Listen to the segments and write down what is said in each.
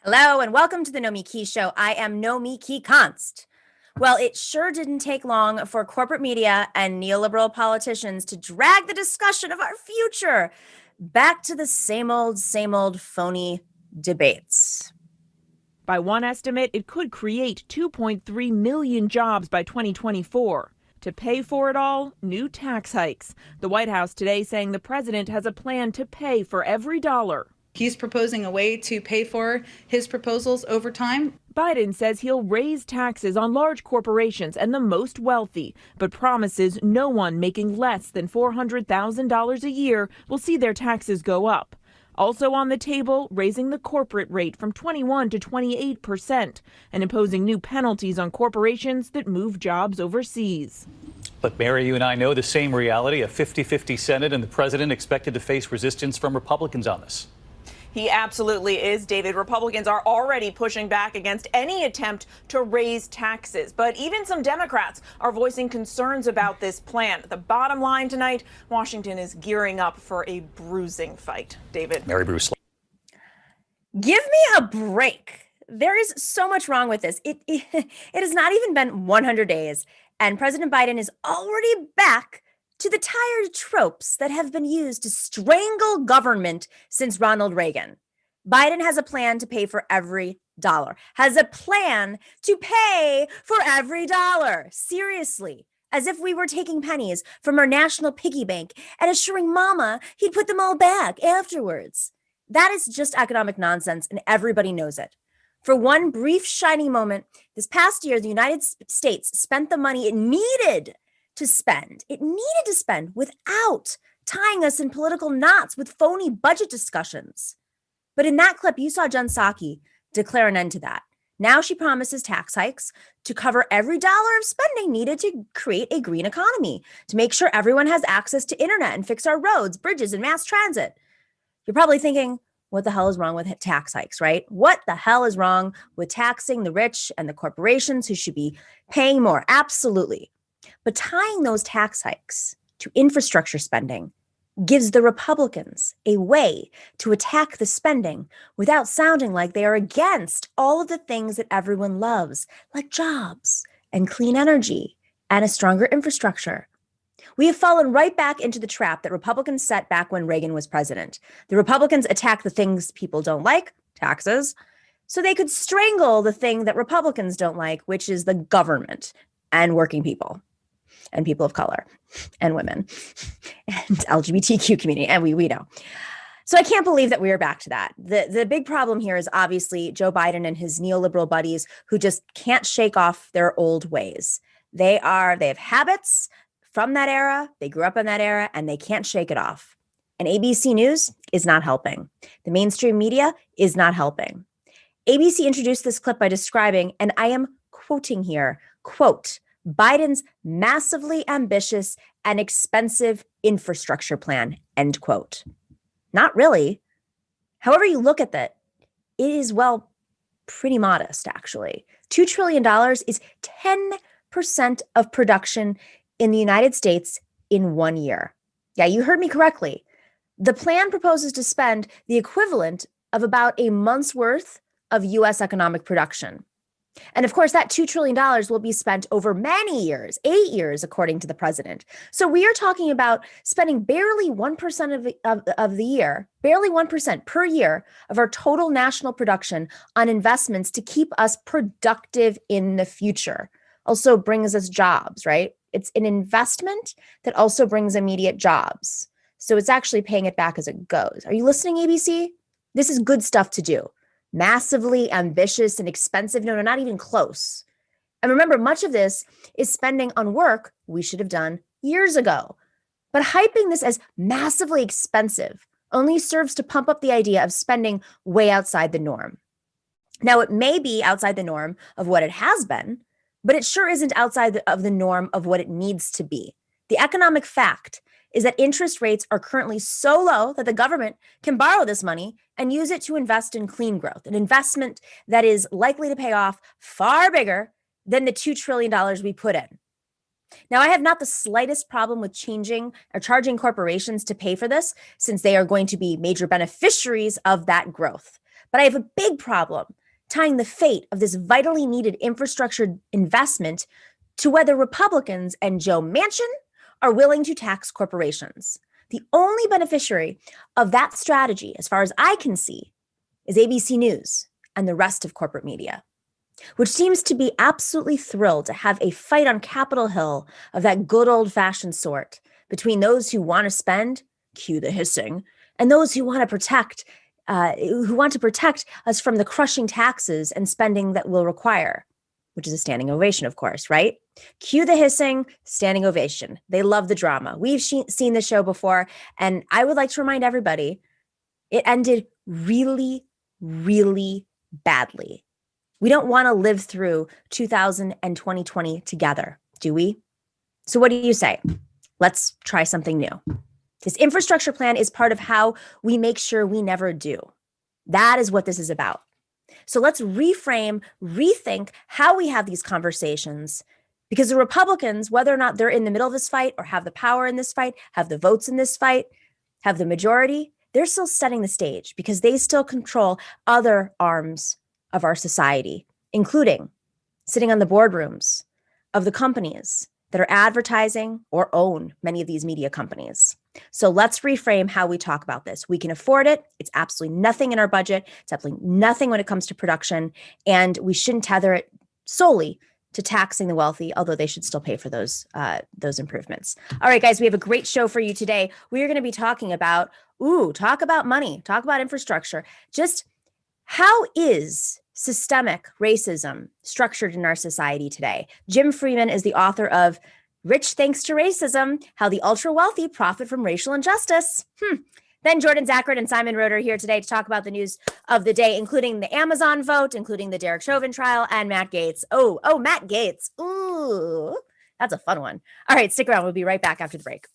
Hello and welcome to the Nomiki Show. I am Nomiki Konst. Well, it sure didn't take long for corporate media and neoliberal politicians to drag the discussion of our future back to the same old phony debates. By one estimate, it could create 2.3 million jobs by 2024. To pay for it all, new tax hikes. The White House today saying the president has a plan to pay for every dollar. He's proposing a way to pay for his proposals over time. Biden says he'll raise taxes on large corporations and the most wealthy, but promises no one making less than $400,000 a year will see their taxes go up. Also on the table, raising the corporate rate from 21 to 28% and imposing new penalties on corporations that move jobs overseas. But Mary, you and I know the same reality, a 50-50 Senate and the president expected to face resistance from Republicans on this. He absolutely is, David. Republicans are already pushing back against any attempt to raise taxes. But even some Democrats are voicing concerns about this plan. The bottom line tonight, Washington is gearing up for a bruising fight. David. Mary Bruce. Give me a break. There is so much wrong with this. It has not even been 100 days, and President Biden is already back to the tired tropes that have been used to strangle government since Ronald Reagan. Biden has a plan to pay for every dollar, has a plan to pay for every dollar. Seriously, as if we were taking pennies from our national piggy bank and assuring mama he'd put them all back afterwards. That is just economic nonsense, and everybody knows it. For one brief shining moment, this past year, the United States spent the money it needed to spend. It needed to spend without tying us in political knots with phony budget discussions. But in that clip, you saw Jen Psaki declare an end to that. Now she promises tax hikes to cover every dollar of spending needed to create a green economy, to make sure everyone has access to internet and fix our roads, bridges, and mass transit. You're probably thinking, what the hell is wrong with tax hikes, right? What the hell is wrong with taxing the rich and the corporations who should be paying more? Absolutely. But tying those tax hikes to infrastructure spending gives the Republicans a way to attack the spending without sounding like they are against all of the things that everyone loves, like jobs and clean energy and a stronger infrastructure. We have fallen right back into the trap that Republicans set back when Reagan was president. The Republicans attack the things people don't like, taxes, so they could strangle the thing that Republicans don't like, which is the government and working people and people of color and women and LGBTQ community. And we know. So I can't believe that we are back to that. The big problem here is obviously Joe Biden and his neoliberal buddies who just can't shake off their old ways. They have habits from that era. They grew up in that era and they can't shake it off. And ABC News is not helping. The mainstream media is not helping. ABC introduced this clip by describing, and I am quoting here, quote, Biden's massively ambitious and expensive infrastructure plan, end quote. Not really. However you look at that, it is, well, pretty modest, actually. $2 trillion is 10% of production in the United States in 1 year. Yeah, you heard me correctly. The plan proposes to spend the equivalent of about a month's worth of U.S. economic production. And of course, that $2 trillion will be spent over many years, 8 years, according to the president. So we are talking about spending barely 1% of the year, barely 1% per year of our total national production on investments to keep us productive in the future. Also brings us jobs, right? It's an investment that also brings immediate jobs. So it's actually paying it back as it goes. Are you listening, ABC? This is good stuff to do. Massively ambitious and expensive. No, not even close. And remember, much of this is spending on work we should have done years ago. But hyping this as massively expensive only serves to pump up the idea of spending way outside the norm. Now, it may be outside the norm of what it has been, but it sure isn't outside of the norm of what it needs to be. The economic fact is that interest rates are currently so low that the government can borrow this money and use it to invest in clean growth, an investment that is likely to pay off far bigger than the $2 trillion we put in. Now, I have not the slightest problem with changing or charging corporations to pay for this, since they are going to be major beneficiaries of that growth. But I have a big problem tying the fate of this vitally needed infrastructure investment to whether Republicans and Joe Manchin are willing to tax corporations. The only beneficiary of that strategy, as far as I can see, is ABC News and the rest of corporate media, which seems to be absolutely thrilled to have a fight on Capitol Hill of that good old-fashioned sort between those who want to spend, cue the hissing, and those who want to protect us from the crushing taxes and spending that will require, which is a standing ovation, of course, right? Cue the hissing, standing ovation. They love the drama. We've seen the show before, and I would like to remind everybody, it ended really, really badly. We don't want to live through 2000 and 2020 together, do we? So what do you say? Let's try something new. This infrastructure plan is part of how we make sure we never do. That is what this is about. So let's reframe, rethink how we have these conversations, because the Republicans, whether or not they're in the middle of this fight or have the power in this fight, have the votes in this fight, have the majority, they're still setting the stage because they still control other arms of our society, including sitting on the boardrooms of the companies that are advertising or own many of these media companies. So let's reframe how we talk about this. We can afford it. It's absolutely nothing in our budget. It's absolutely nothing when it comes to production. And we shouldn't tether it solely to taxing the wealthy, although they should still pay for those improvements. All right, guys, we have a great show for you today. We are going to be talking about, talk about money, talk about infrastructure. Just how is systemic racism structured in our society today? Jim Freeman is the author of Rich Thanks to Racism, How the Ultra Wealthy Profit from Racial Injustice. Then Jordan Zakarin and Simon Narode are here today to talk about the news of the day, including the Amazon vote, including the Derek Chauvin trial, and Matt Gaetz. Oh, Matt Gaetz. Ooh, that's a fun one. All right, stick around. We'll be right back after the break.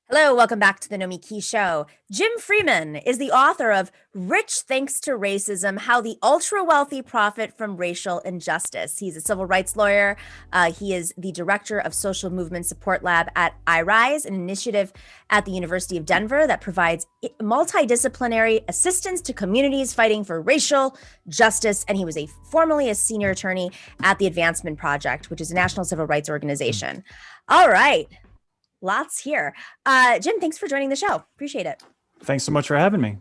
Hello, welcome back to the Nomiki Show. Jim Freeman is the author of Rich Thanks to Racism, How the Ultra Wealthy Profit from Racial Injustice. He's a civil rights lawyer. He is the director of Social Movement Support Lab at iRise, an initiative at the University of Denver that provides multidisciplinary assistance to communities fighting for racial justice. And he was formerly a senior attorney at the Advancement Project, which is a national civil rights organization. All right. Lots here. Jim, thanks for joining the show. Appreciate it. Thanks so much for having me.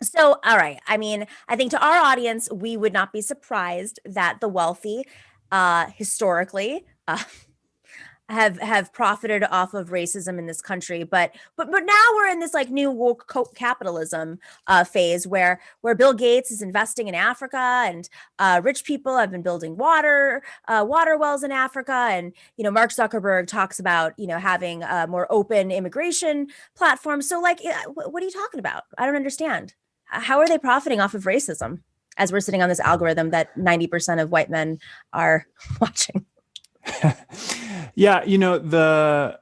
So, all right. I mean, I think to our audience, we would not be surprised that the wealthy historically have profited off of racism in this country, but now we're in this like new woke capitalism phase where Bill Gates is investing in Africa, and rich people have been building water wells in Africa, and Mark Zuckerberg talks about having a more open immigration platform. So like, what are you talking about? I don't understand. How are they profiting off of racism as we're sitting on this algorithm that 90% of white men are watching? Yeah, the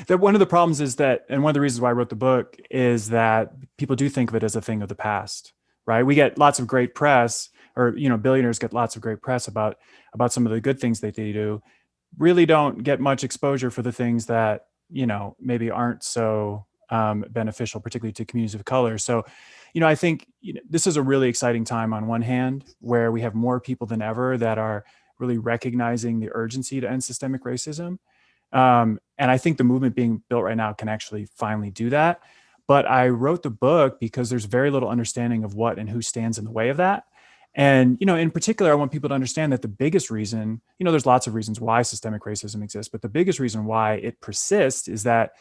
that one of the problems is that, and one of the reasons why I wrote the book is that people do think of it as a thing of the past, right? We get lots of great press, or billionaires get lots of great press about some of the good things that they do, really don't get much exposure for the things that maybe aren't so beneficial, particularly to communities of color. So, I think this is a really exciting time on one hand, where we have more people than ever that are really recognizing the urgency to end systemic racism. And I think the movement being built right now can actually finally do that. But I wrote the book because there's very little understanding of what and who stands in the way of that. And, in particular, I want people to understand that the biggest reason, there's lots of reasons why systemic racism exists, but the biggest reason why it persists is that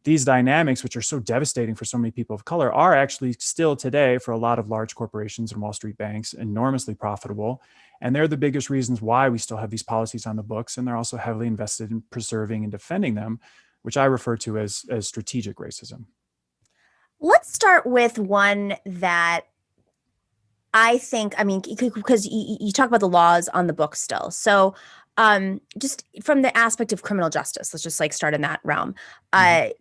these dynamics, which are so devastating for so many people of color, are actually still today, for a lot of large corporations and Wall Street banks, enormously profitable. And they're the biggest reasons why we still have these policies on the books. And they're also heavily invested in preserving and defending them, which I refer to as strategic racism. Let's start with one that I think, because you talk about the laws on the book still. So just from the aspect of criminal justice, let's just start in that realm.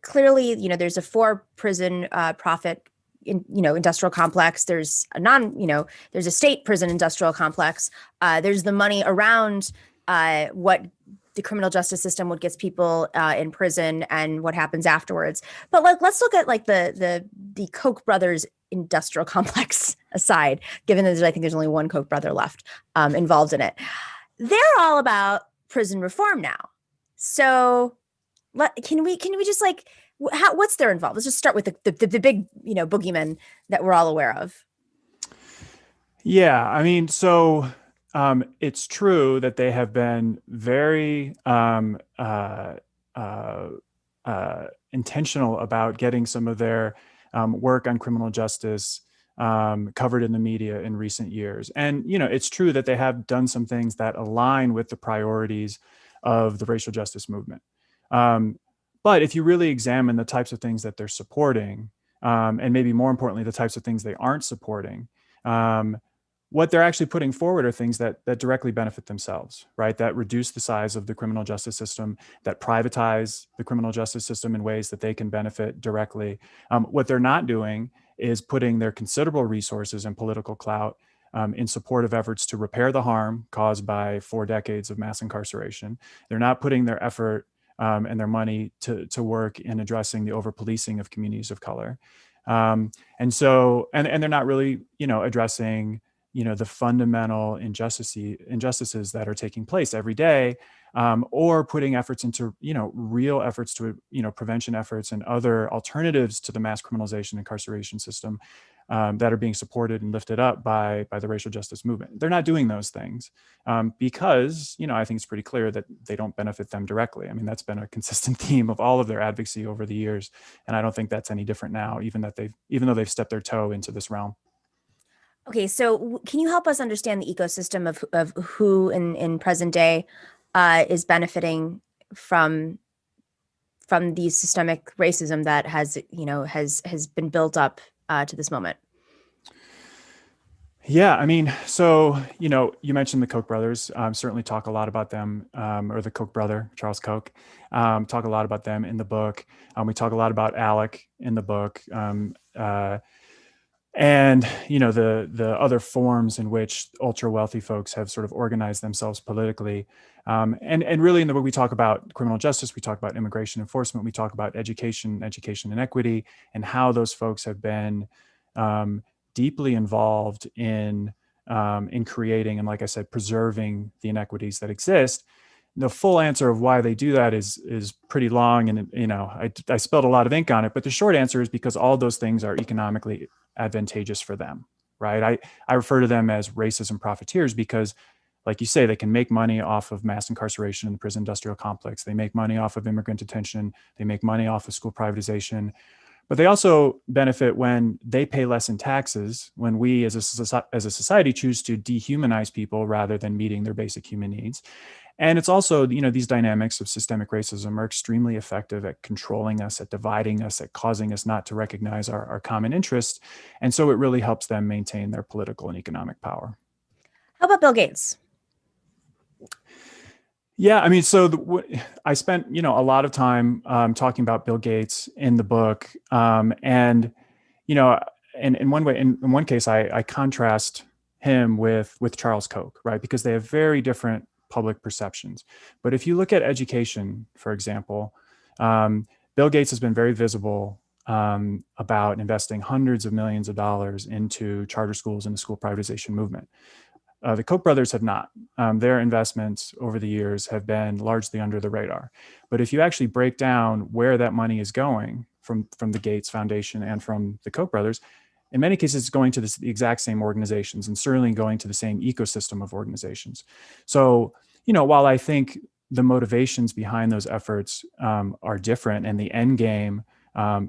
Clearly, there's a for-prison profit industrial complex. There's there's a state prison industrial complex. There's the money around what the criminal justice system, what gets people in prison, and what happens afterwards. But let's look at the Koch brothers industrial complex aside, given that I think there's only one Koch brother left involved in it. They're all about prison reform now. So can we just what's their involvement? Let's just start with the big boogeyman that we're all aware of. Yeah, so it's true that they have been very intentional about getting some of their work on criminal justice covered in the media in recent years. And, it's true that they have done some things that align with the priorities of the racial justice movement. But if you really examine the types of things that they're supporting, and maybe more importantly, the types of things they aren't supporting, what they're actually putting forward are things that directly benefit themselves, right? That reduce the size of the criminal justice system, that privatize the criminal justice system in ways that they can benefit directly. What they're not doing is putting their considerable resources and political clout in support of efforts to repair the harm caused by 4 decades of mass incarceration. They're not putting their effort and their money to work in addressing the over-policing of communities of color. And they're not really, addressing the fundamental injustices that are taking place every day, or putting efforts into, real efforts to, prevention efforts and other alternatives to the mass criminalization incarceration system that are being supported and lifted up by the racial justice movement. They're not doing those things because, I think it's pretty clear that they don't benefit them directly. That's been a consistent theme of all of their advocacy over the years. And I don't think that's any different now, even though they've stepped their toe into this realm. Okay, so can you help us understand the ecosystem of who in present day is benefiting from the systemic racism that has been built up to this moment? Yeah, so, you mentioned the Koch brothers, certainly talk a lot about them, or the Koch brother, Charles Koch, talk a lot about them in the book. We talk a lot about Alec in the book. And, the other forms in which ultra wealthy folks have sort of organized themselves politically. And really in the book, we talk about criminal justice, we talk about immigration enforcement, we talk about education inequity, and how those folks have been deeply involved in creating and, like I said, preserving the inequities that exist. The full answer of why they do that is pretty long, and I spilled a lot of ink on it. But the short answer is because all those things are economically advantageous for them, right? I refer to them as racism profiteers because, like you say, they can make money off of mass incarceration in the prison industrial complex. They make money off of immigrant detention. They make money off of school privatization. But they also benefit when they pay less in taxes, when we as a society choose to dehumanize people rather than meeting their basic human needs. And it's also, these dynamics of systemic racism are extremely effective at controlling us, at dividing us, at causing us not to recognize our common interests. And so it really helps them maintain their political and economic power. How about Bill Gates? Yeah, I mean, so I spent, a lot of time talking about Bill Gates in the book, and you know, in one way, in one case, I contrast him with Charles Koch, right? Because they have very different public perceptions. But if you look at education, for example, Bill Gates has been very visible about investing hundreds of millions of dollars into charter schools and the school privatization movement. The Koch brothers have not. Their investments over the years have been largely under the radar. But if you actually break down where that money is going from the Gates Foundation and from the Koch brothers, in many cases, it's going to the exact same organizations and certainly going to the same ecosystem of organizations. So, while I think the motivations behind those efforts are different and the end game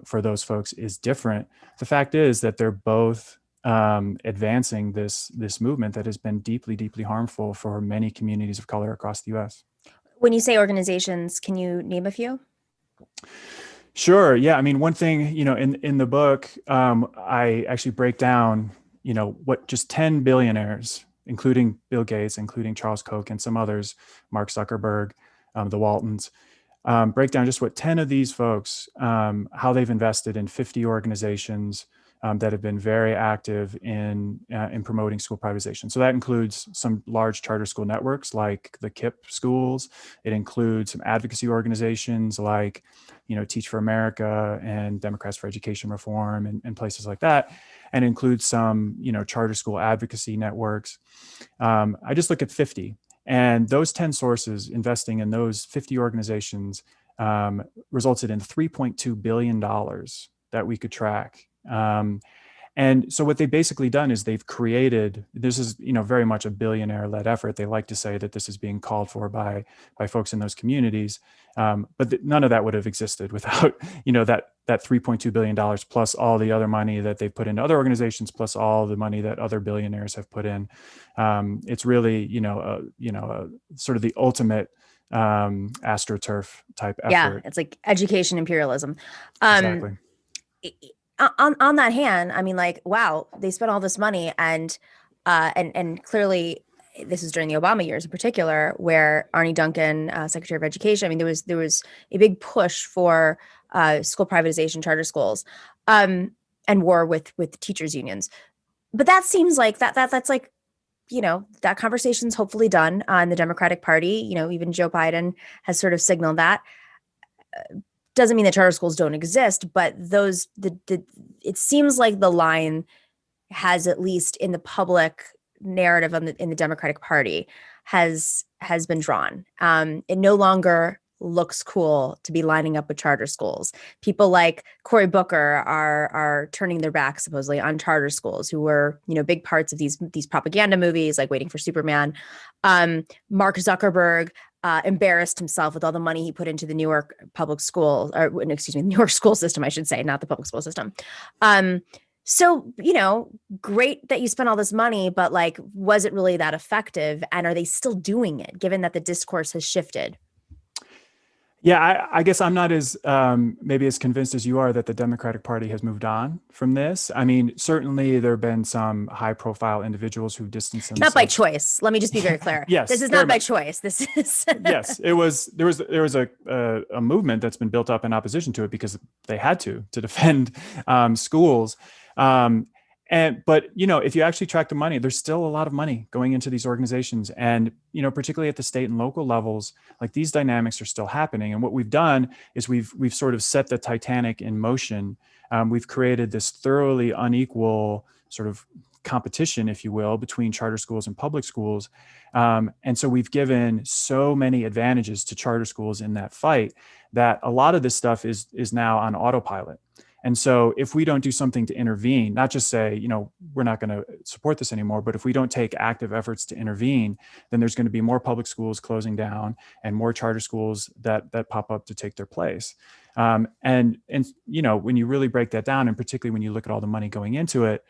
for those folks is different, the fact is that they're both advancing this movement that has been deeply, deeply harmful for many communities of color across the U.S. When you say organizations, can you name a few? Sure. Yeah. I mean, one thing, in the book, I actually break down, what just 10 billionaires, including Bill Gates, including Charles Koch and some others, Mark Zuckerberg, the Waltons, break down just what 10 of these folks, how they've invested in 50 organizations that have been very active in promoting school privatization. So that includes some large charter school networks like the KIPP schools. It includes some advocacy organizations like, Teach for America and Democrats for Education Reform and places like that, and includes some, charter school advocacy networks. I just look at 50, and those 10 sources investing in those 50 organizations resulted in $3.2 billion that we could track. And so what they've basically done is they've created, this is, very much a billionaire-led effort. They like to say that this is being called for by folks in those communities. But none of that would have existed without, that $3.2 billion plus all the other money that they've put into other organizations, plus all the money that other billionaires have put in. It's really, sort of the ultimate AstroTurf type effort. Yeah, it's like education imperialism. Exactly. On that hand, I mean, like, wow, they spent all this money, and clearly, this is during the Obama years in particular, where Arne Duncan, Secretary of Education, I mean, there was a big push for school privatization, charter schools, and war with teachers unions. But that seems like that's like, that conversation's hopefully done in the Democratic Party. Even Joe Biden has sort of signaled that. Doesn't mean that charter schools don't exist, but it seems like the line has, at least in the public narrative in the Democratic Party, has been drawn. It no longer looks cool to be lining up with charter schools. People like Cory Booker are turning their backs supposedly on charter schools, who were big parts of these propaganda movies like Waiting for Superman. Mark Zuckerberg embarrassed himself with all the money he put into the Newark public school, or excuse me, New York school system, I should say, not the public school system. So, great that you spent all this money, but like, was it really that effective? And are they still doing it, given that the discourse has shifted? Yeah, I guess I'm not as maybe as convinced as you are that the Democratic Party has moved on from this. I mean, certainly there have been some high-profile individuals who distanced themselves. Not by choice. Let me just be very clear. Yes, this is not by choice. This is yes. There was a movement that's been built up in opposition to it because they had to defend schools. But if you actually track the money, there's still a lot of money going into these organizations. And, particularly at the state and local levels, like, these dynamics are still happening. And what we've done is we've sort of set the Titanic in motion. We've created this thoroughly unequal sort of competition, if you will, between charter schools and public schools. And so we've given so many advantages to charter schools in that fight that a lot of this stuff is now on autopilot. And so if we don't do something to intervene, not just say, we're not going to support this anymore, but if we don't take active efforts to intervene, then there's going to be more public schools closing down and more charter schools that pop up to take their place. And when you really break that down, and particularly when you look at all the money going into it,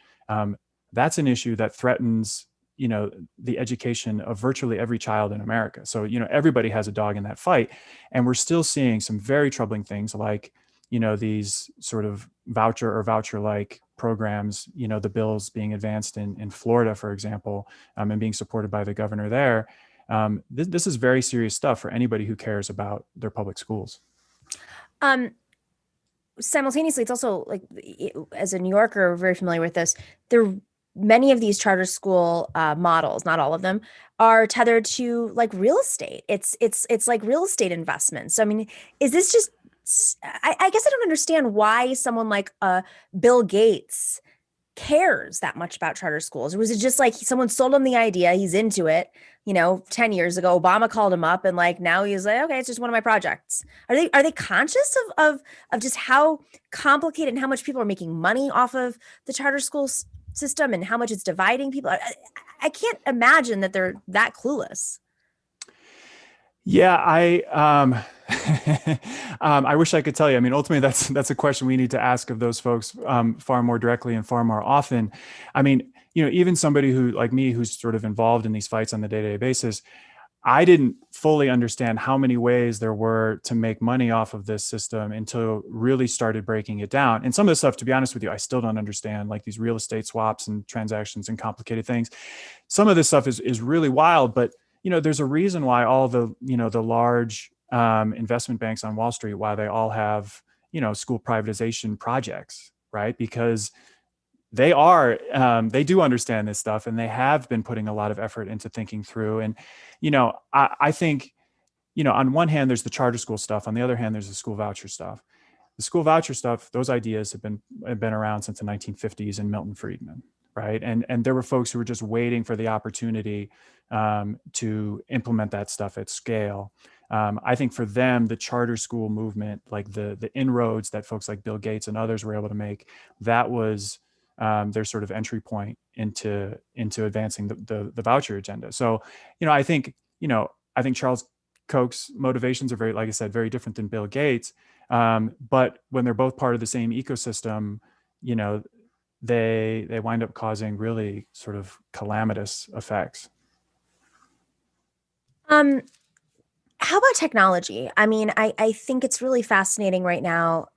that's an issue that threatens, the education of virtually every child in America. So, everybody has a dog in that fight. And we're still seeing some very troubling things like, these sort of voucher-like programs, the bills being advanced in Florida, for example, and being supported by the governor there, This is very serious stuff for anybody who cares about their public schools. Simultaneously, it's also like, as a New Yorker, very familiar with this. There, many of these charter school models, not all of them, are tethered to like real estate. It's like real estate investments. So I mean, is this just? I guess I don't understand why someone like Bill Gates cares that much about charter schools. Or was it just like someone sold him the idea, he's into it, 10 years ago, Obama called him up and like now he's like, okay, it's just one of my projects. Are they conscious of just how complicated and how much people are making money off of the charter school system and how much it's dividing people? I can't imagine that they're that clueless. Yeah, I wish I could tell you. I mean, ultimately, that's a question we need to ask of those folks far more directly and far more often. I mean, even somebody who like me, who's sort of involved in these fights on the day-to-day basis, I didn't fully understand how many ways there were to make money off of this system until really started breaking it down. And some of the stuff, to be honest with you, I still don't understand, like these real estate swaps and transactions and complicated things. Some of this stuff is really wild, but there's a reason why all the large investment banks on Wall Street, why they all have, school privatization projects, right? Because they do understand this stuff, and they have been putting a lot of effort into thinking through. And, I think, on one hand, there's the charter school stuff. On the other hand, there's the school voucher stuff. The school voucher stuff, those ideas have been around since the 1950s and Milton Friedman, right? And there were folks who were just waiting for the opportunity to implement that stuff at scale. I think for them, the charter school movement, like the inroads that folks like Bill Gates and others were able to make, that was their sort of entry point into advancing the voucher agenda. So, I think Charles Koch's motivations are very, like I said, very different than Bill Gates. But when they're both part of the same ecosystem, they wind up causing really sort of calamitous effects. How about technology? I mean, I think it's really fascinating right now.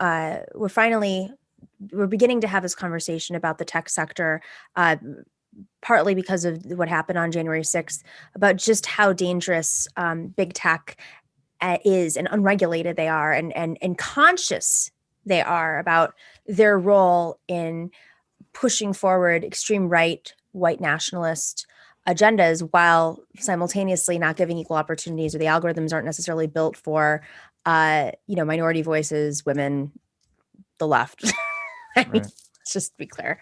We're beginning to have this conversation about the tech sector, partly because of what happened on January 6th, about just how dangerous big tech is, and unregulated they are, and conscious they are about their role in pushing forward extreme right, white nationalist agendas, while simultaneously not giving equal opportunities, or the algorithms aren't necessarily built for minority voices, women, the left. I mean, Right. let's just be clear.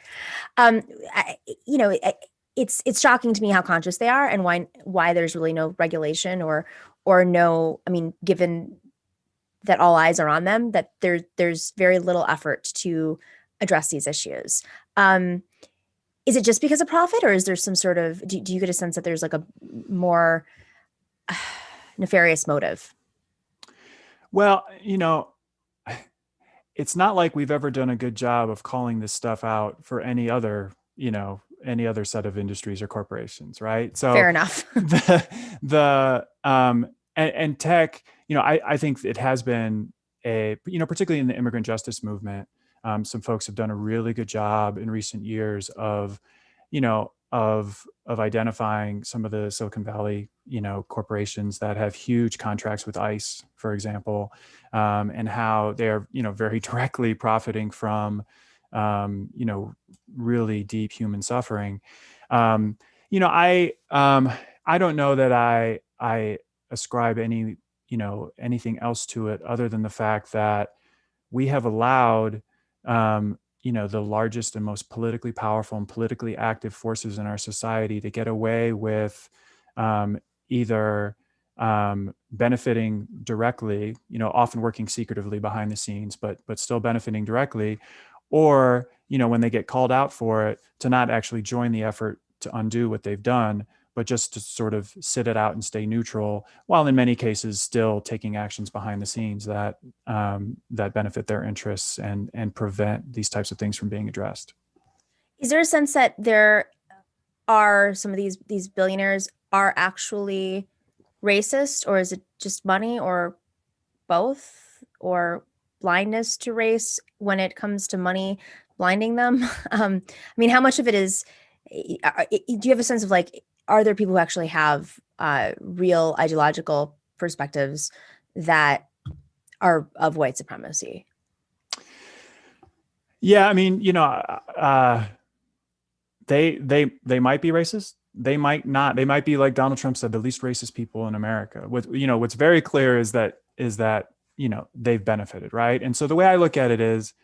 It's shocking to me how conscious they are, and why there's really no regulation or no. I mean, given that all eyes are on them, that there's very little effort to address these issues. Is it just because of profit, or is there some sort of? Do you get a sense that there's like a more nefarious motive? Well, it's not like we've ever done a good job of calling this stuff out for any other set of industries or corporations, right? So Fair enough. And tech, I think it has been particularly in the immigrant justice movement, some folks have done a really good job in recent years of identifying some of the Silicon Valley, corporations that have huge contracts with ICE, for example, and how they're, very directly profiting from, really deep human suffering. I don't know that I ascribe anything else to it other than the fact that we have allowed, the largest and most politically powerful and politically active forces in our society to get away with either benefiting directly, often working secretively behind the scenes, but still benefiting directly, or, when they get called out for it, to not actually join the effort to undo what they've done, but just to sort of sit it out and stay neutral, while in many cases still taking actions behind the scenes that benefit their interests and prevent these types of things from being addressed. Is there a sense that there are some of these billionaires are actually racist, or is it just money, or both, or blindness to race when it comes to money blinding them? I mean, how much of it is? Do you have a sense of like are there people who actually have real ideological perspectives that are of white supremacy? Yeah, I mean, they might be racist. They might not. They might be, like Donald Trump said, the least racist people in America. What's very clear is that they've benefited, right? And so the way I look at it is,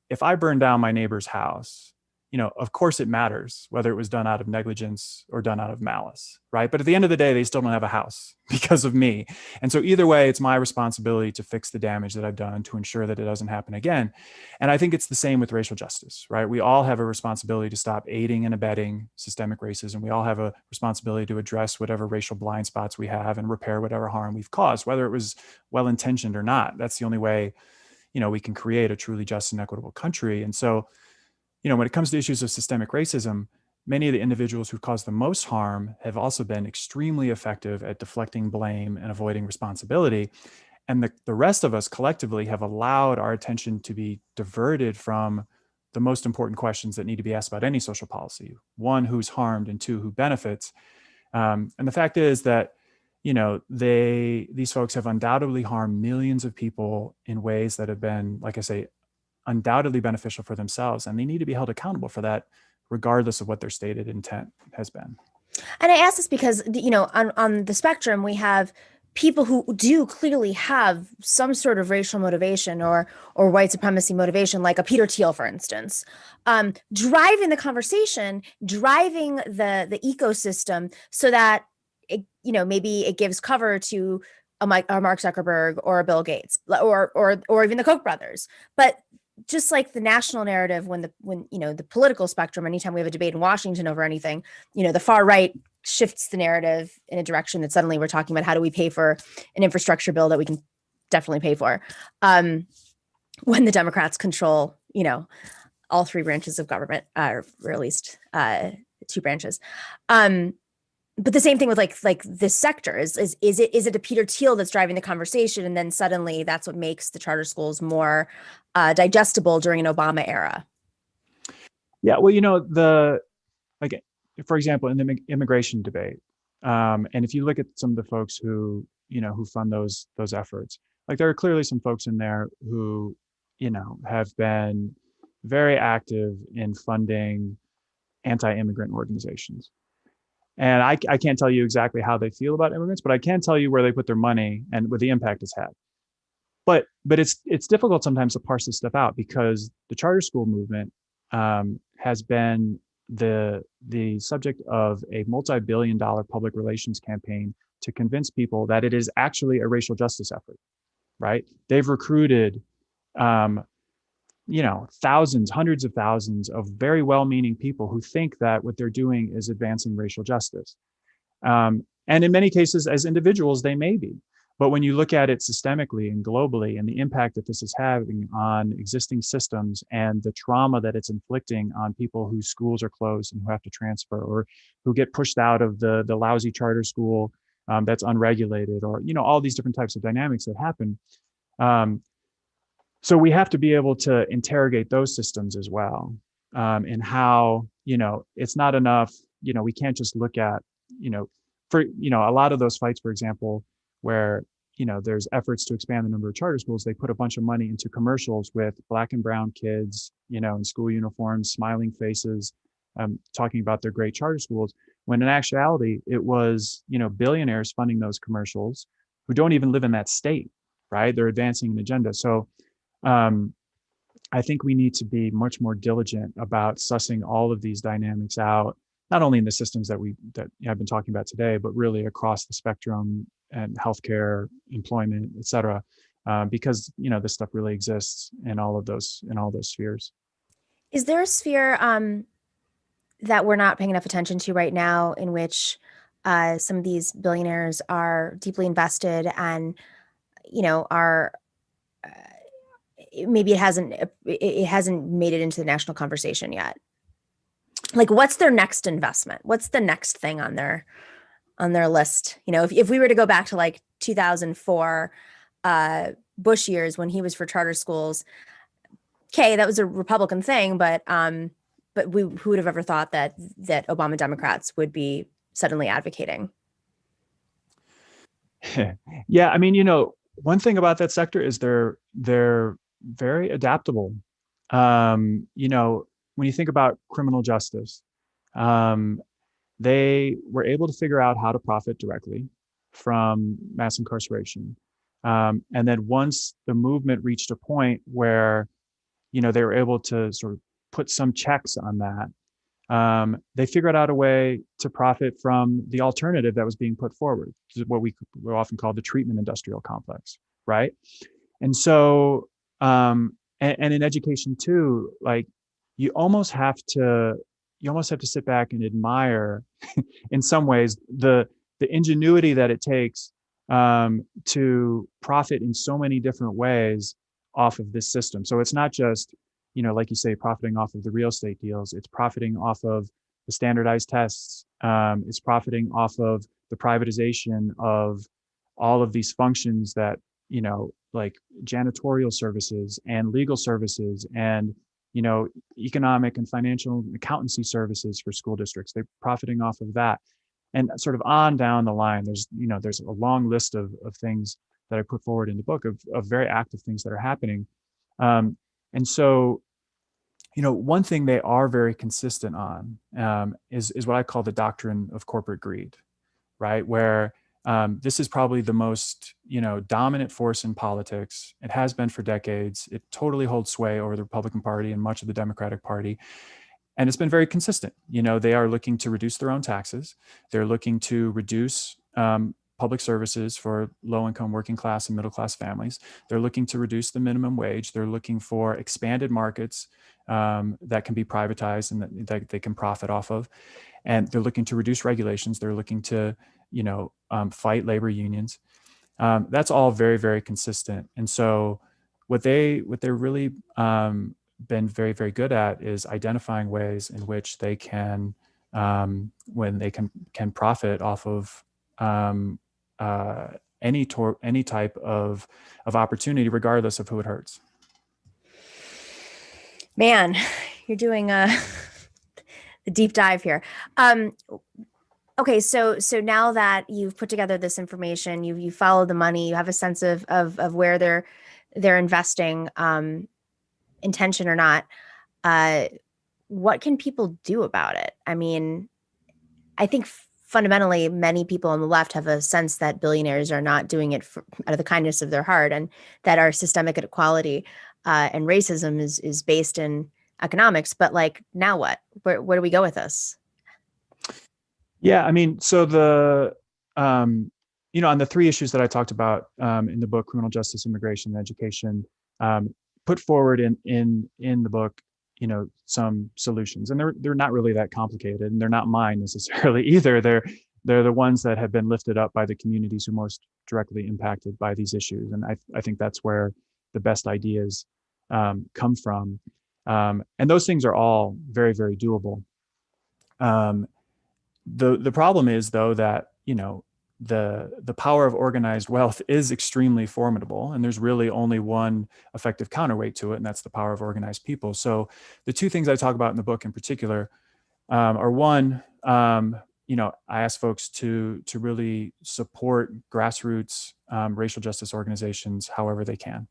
if I burn down my neighbor's house, of course it matters whether it was done out of negligence or done out of malice, right? But at the end of the day, they still don't have a house because of me. And so either way, it's my responsibility to fix the damage that I've done to ensure that it doesn't happen again. And I think it's the same with racial justice, right? We all have a responsibility to stop aiding and abetting systemic racism. We all have a responsibility to address whatever racial blind spots we have and repair whatever harm we've caused, whether it was well-intentioned or not. That's the only way, we can create a truly just and equitable country. And so, when it comes to issues of systemic racism, many of the individuals who've caused the most harm have also been extremely effective at deflecting blame and avoiding responsibility. And the rest of us collectively have allowed our attention to be diverted from the most important questions that need to be asked about any social policy. One, who's harmed, and two, who benefits. And the fact is that, these folks have undoubtedly harmed millions of people in ways that have been, like I say, undoubtedly beneficial for themselves, and they need to be held accountable for that, regardless of what their stated intent has been. And I ask this because, on the spectrum, we have people who do clearly have some sort of racial motivation or white supremacy motivation, like a Peter Thiel, for instance, driving the conversation, driving the ecosystem so that maybe it gives cover to a Mark Zuckerberg or a Bill Gates or even the Koch brothers. But just like the national narrative, when the political spectrum, anytime we have a debate in Washington over anything, the far right shifts the narrative in a direction that suddenly we're talking about how do we pay for an infrastructure bill that we can definitely pay for, when the Democrats control, all three branches of government, or at least two branches. But the same thing with like this sector is it a Peter Thiel that's driving the conversation, and then suddenly that's what makes the charter schools more digestible during an Obama era? Yeah, well, for example, in the immigration debate, and if you look at some of the folks who fund those efforts, like there are clearly some folks in there who have been very active in funding anti-immigrant organizations. And I can't tell you exactly how they feel about immigrants, but I can tell you where they put their money and what the impact it's had. But it's difficult sometimes to parse this stuff out, because the charter school movement has been the subject of a multi-billion-dollar public relations campaign to convince people that it is actually a racial justice effort, right? They've recruited thousands, hundreds of thousands of very well-meaning people who think that what they're doing is advancing racial justice. And in many cases, as individuals, they may be. But when you look at it systemically and globally, and the impact that this is having on existing systems and the trauma that it's inflicting on people whose schools are closed and who have to transfer, or who get pushed out of the lousy charter school that's unregulated, or all these different types of dynamics that happen. So we have to be able to interrogate those systems as well, and how it's not enough. We can't just look at for a lot of those fights, for example, where there's efforts to expand the number of charter schools. They put a bunch of money into commercials with Black and brown kids, in school uniforms, smiling faces, talking about their great charter schools. When in actuality, it was billionaires funding those commercials who don't even live in that state, right? They're advancing an agenda. So I think we need to be much more diligent about sussing all of these dynamics out, not only in the systems that I've been talking about today, but really across the spectrum, and healthcare, employment, et cetera, because this stuff really exists in all those spheres. Is there a sphere that we're not paying enough attention to right now, in which some of these billionaires are deeply invested and are maybe it hasn't made it into the national conversation yet? Like, what's their next investment? What's the next thing on their list? If we were to go back to like 2004 Bush years, when he was for charter schools, okay, that was a Republican thing, but who would have ever thought that Obama Democrats would be suddenly advocating? Yeah, I mean, one thing about that sector is they're very adaptable. When you think about criminal justice, um, they were able to figure out how to profit directly from mass incarceration. And then once the movement reached a point where, they were able to sort of put some checks on that, they figured out a way to profit from the alternative that was being put forward, which is what we often call the treatment industrial complex, right? And so, and in education too, like you almost have to, sit back and admire, in some ways, the ingenuity that it takes to profit in so many different ways off of this system. So it's not just, like you say, profiting off of the real estate deals. It's profiting off of the standardized tests. It's profiting off of the privatization of all of these functions that, like janitorial services and legal services and, economic and financial accountancy services for school districts. They're profiting off of that. And sort of on down the line, there's a long list of things that I put forward in the book of very active things that are happening. And so, one thing they are very consistent on is what I call the doctrine of corporate greed, right? Where this is probably the most, dominant force in politics. It has been for decades. It totally holds sway over the Republican Party and much of the Democratic Party. And it's been very consistent. They are looking to reduce their own taxes. They're looking to reduce public services for low-income, working class, and middle-class families. They're looking to reduce the minimum wage. They're looking for expanded markets that can be privatized and that they can profit off of. And they're looking to reduce regulations. They're looking to, fight labor unions. That's all very, very consistent. And so what they're really been very, very good at is identifying ways in which they can, when they can profit off of any type of opportunity, regardless of who it hurts. Man, you're doing a deep dive here. Okay, so now that you've put together this information, you follow the money, you have a sense of where they're investing, intention or not. What can people do about it? I mean, I think fundamentally, many people on the left have a sense that billionaires are not doing it out of the kindness of their heart, and that our systemic inequality and racism is based in economics. But like, now what? Where do we go with this? Yeah, I mean, so the on the three issues that I talked about in the book, criminal justice, immigration, and education, put forward in the book, some solutions, and they're not really that complicated, and they're not mine necessarily either. They're the ones that have been lifted up by the communities who are most directly impacted by these issues, and I think that's where the best ideas come from, and those things are all very, very doable. The problem is, though, that the power of organized wealth is extremely formidable, and there's really only one effective counterweight to it, and that's the power of organized people. So the two things I talk about in the book in particular are one, I ask folks to really support grassroots racial justice organizations however they can.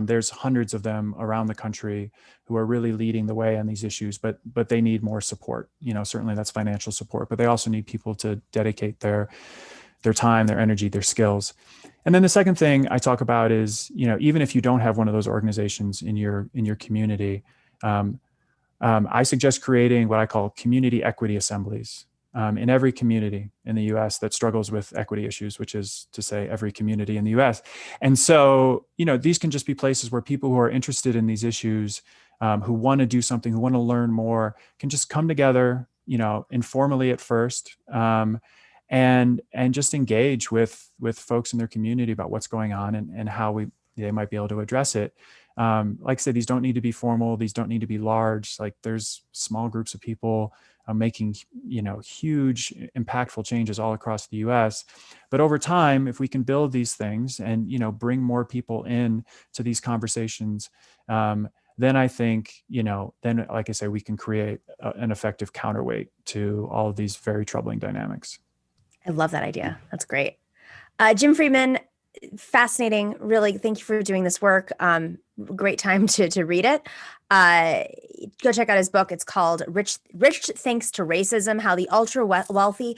There's hundreds of them around the country who are really leading the way on these issues, but they need more support. Certainly that's financial support, but they also need people to dedicate their time, their energy, their skills. And then the second thing I talk about is, even if you don't have one of those organizations in your community, I suggest creating what I call community equity assemblies in every community in the U.S. that struggles with equity issues, which is to say every community in the U.S. And so, these can just be places where people who are interested in these issues, who want to do something, who want to learn more, can just come together, informally at first, and just engage with folks in their community about what's going on and how they might be able to address it. Like I said, these don't need to be formal. These don't need to be large. Like, there's small groups of people making, huge, impactful changes all across the U.S. But over time, if we can build these things and, bring more people in to these conversations, then I think, then like I say, we can create an effective counterweight to all of these very troubling dynamics. I love that idea. That's great. Jim Freeman, fascinating. Really, thank you for doing this work. Great time to read it. Go check out his book. It's called Rich Thanks to Racism, How the Ultra Wealthy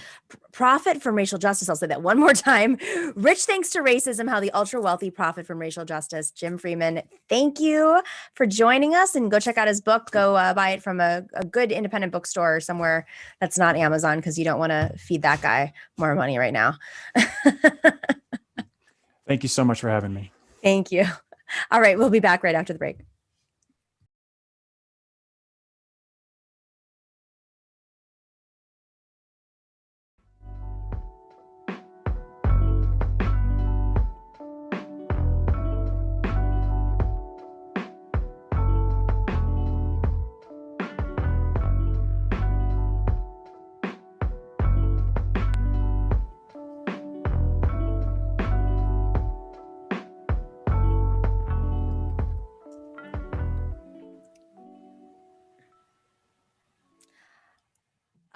Profit from Racial Justice. I'll say that one more time. Rich Thanks to Racism, How the Ultra Wealthy Profit from Racial Justice. Jim Freeman, thank you for joining us, and go check out his book. Go buy it from a good independent bookstore or somewhere that's not Amazon, because you don't want to feed that guy more money right now. Thank you so much for having me. Thank you. All right, we'll be back right after the break.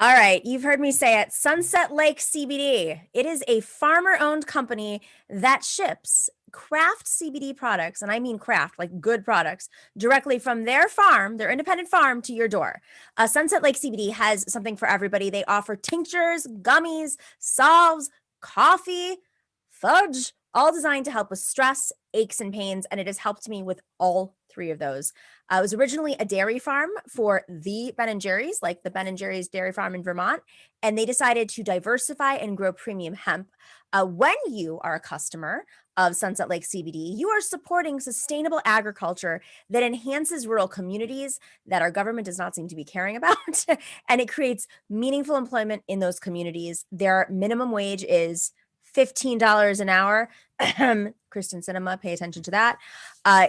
All right, you've heard me say it. Sunset Lake CBD. It is a farmer-owned company that ships craft CBD products, and I mean craft, like good products, directly from their farm, their independent farm, to your door. Sunset Lake CBD has something for everybody. They offer tinctures, gummies, salves, coffee, fudge, all designed to help with stress, aches, and pains, and it has helped me with all three of those. It was originally a dairy farm for the Ben & Jerry's, like the Ben & Jerry's dairy farm in Vermont, and they decided to diversify and grow premium hemp. When you are a customer of Sunset Lake CBD, you are supporting sustainable agriculture that enhances rural communities that our government does not seem to be caring about, and it creates meaningful employment in those communities. Their minimum wage is $15 an hour. Kristen Cinema, pay attention to that.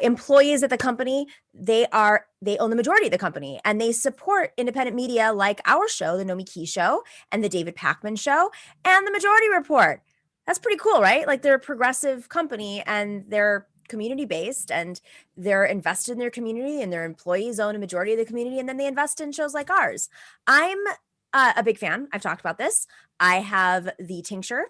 Employees at the company, they own the majority of the company, and they support independent media like our show, the Nomiki Show, and the David Pakman Show, and the Majority Report. That's pretty cool, right? Like, they're a progressive company, and they're community based, and they're invested in their community, and their employees own a majority of the community, and then they invest in shows like ours. I'm a big fan. I've talked about this. I have the tincture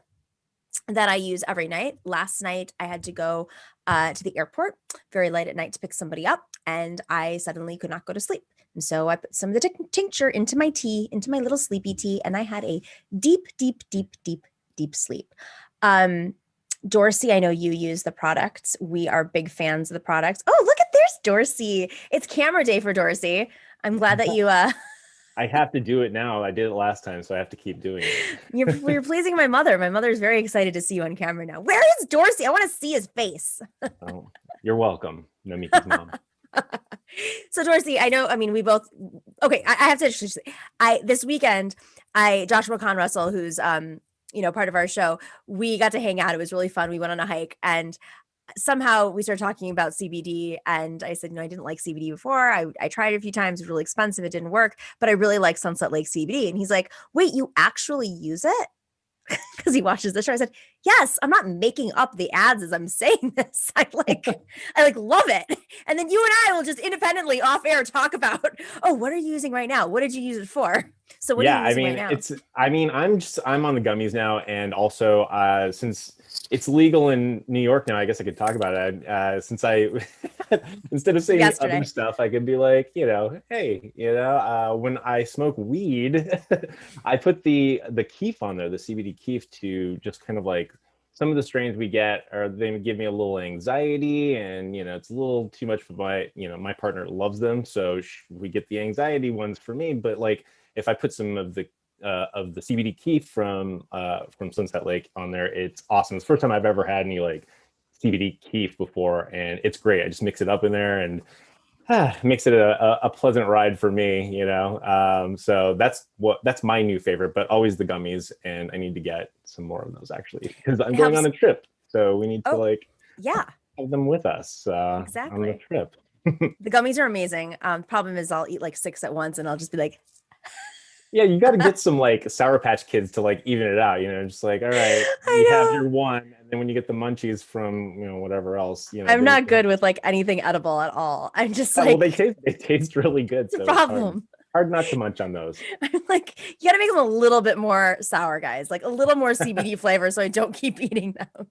that I use every night. Last night, I had to go to the airport very late at night to pick somebody up, and I suddenly could not go to sleep. And so I put some of the tincture into my tea, into my little sleepy tea, and I had a deep, deep, deep, deep, deep sleep. Dorsey, I know you use the products. We are big fans of the products. Oh, look at, there's Dorsey. It's camera day for Dorsey. I'm glad that you I have to do it now. I did it last time, so I have to keep doing it. You're pleasing my mother. My mother's very excited to see you on camera now. Where is Dorsey? I want to see his face. Oh, you're welcome, Nomiki's mom. So Dorsey, I know, I mean, we both, okay, I have to, this weekend, Joshua Con Russell, who's, part of our show, we got to hang out. It was really fun. We went on a hike, and somehow we started talking about CBD, and I said, I didn't like CBD before. I tried it a few times. It was really expensive. It didn't work, but I really like Sunset Lake CBD. And he's like, wait, you actually use it? Because he watches the show. I said, yes, I'm not making up the ads as I'm saying this. I love it. And then you and I will just independently off air talk about, oh, what are you using right now? What did you use it for? So what are you using right now? I'm on the gummies now. And also since it's legal in New York now, I guess I could talk about it. Since I, instead of saying other stuff, I could be like, hey, when I smoke weed, I put the keef on there, the CBD keef, to just kind of like, some of the strains we get they give me a little anxiety, and it's a little too much for my partner loves them, so we get the anxiety ones for me. But like, if I put some of the CBD keef from Sunset Lake on there, it's awesome. It's the first time I've ever had any like CBD keef before, and it's great. I just mix it up in there and makes it a pleasant ride for me, so that's my new favorite, but always the gummies, and I need to get some more of those actually, because I'm going on a trip, so we need to have them with us on the trip. The gummies are amazing. Problem is, I'll eat like 6 at once, and I'll just be like Yeah, you got to get some like Sour Patch Kids to like even it out, just like, all right, you have your one, and then when you get the munchies from, whatever else, I'm then not good with like anything edible at all. I'm just well, like, they taste really good, it's a so problem. hard not to munch on those. I'm like, you got to make them a little bit more sour, guys, like a little more CBD flavor, so I don't keep eating them.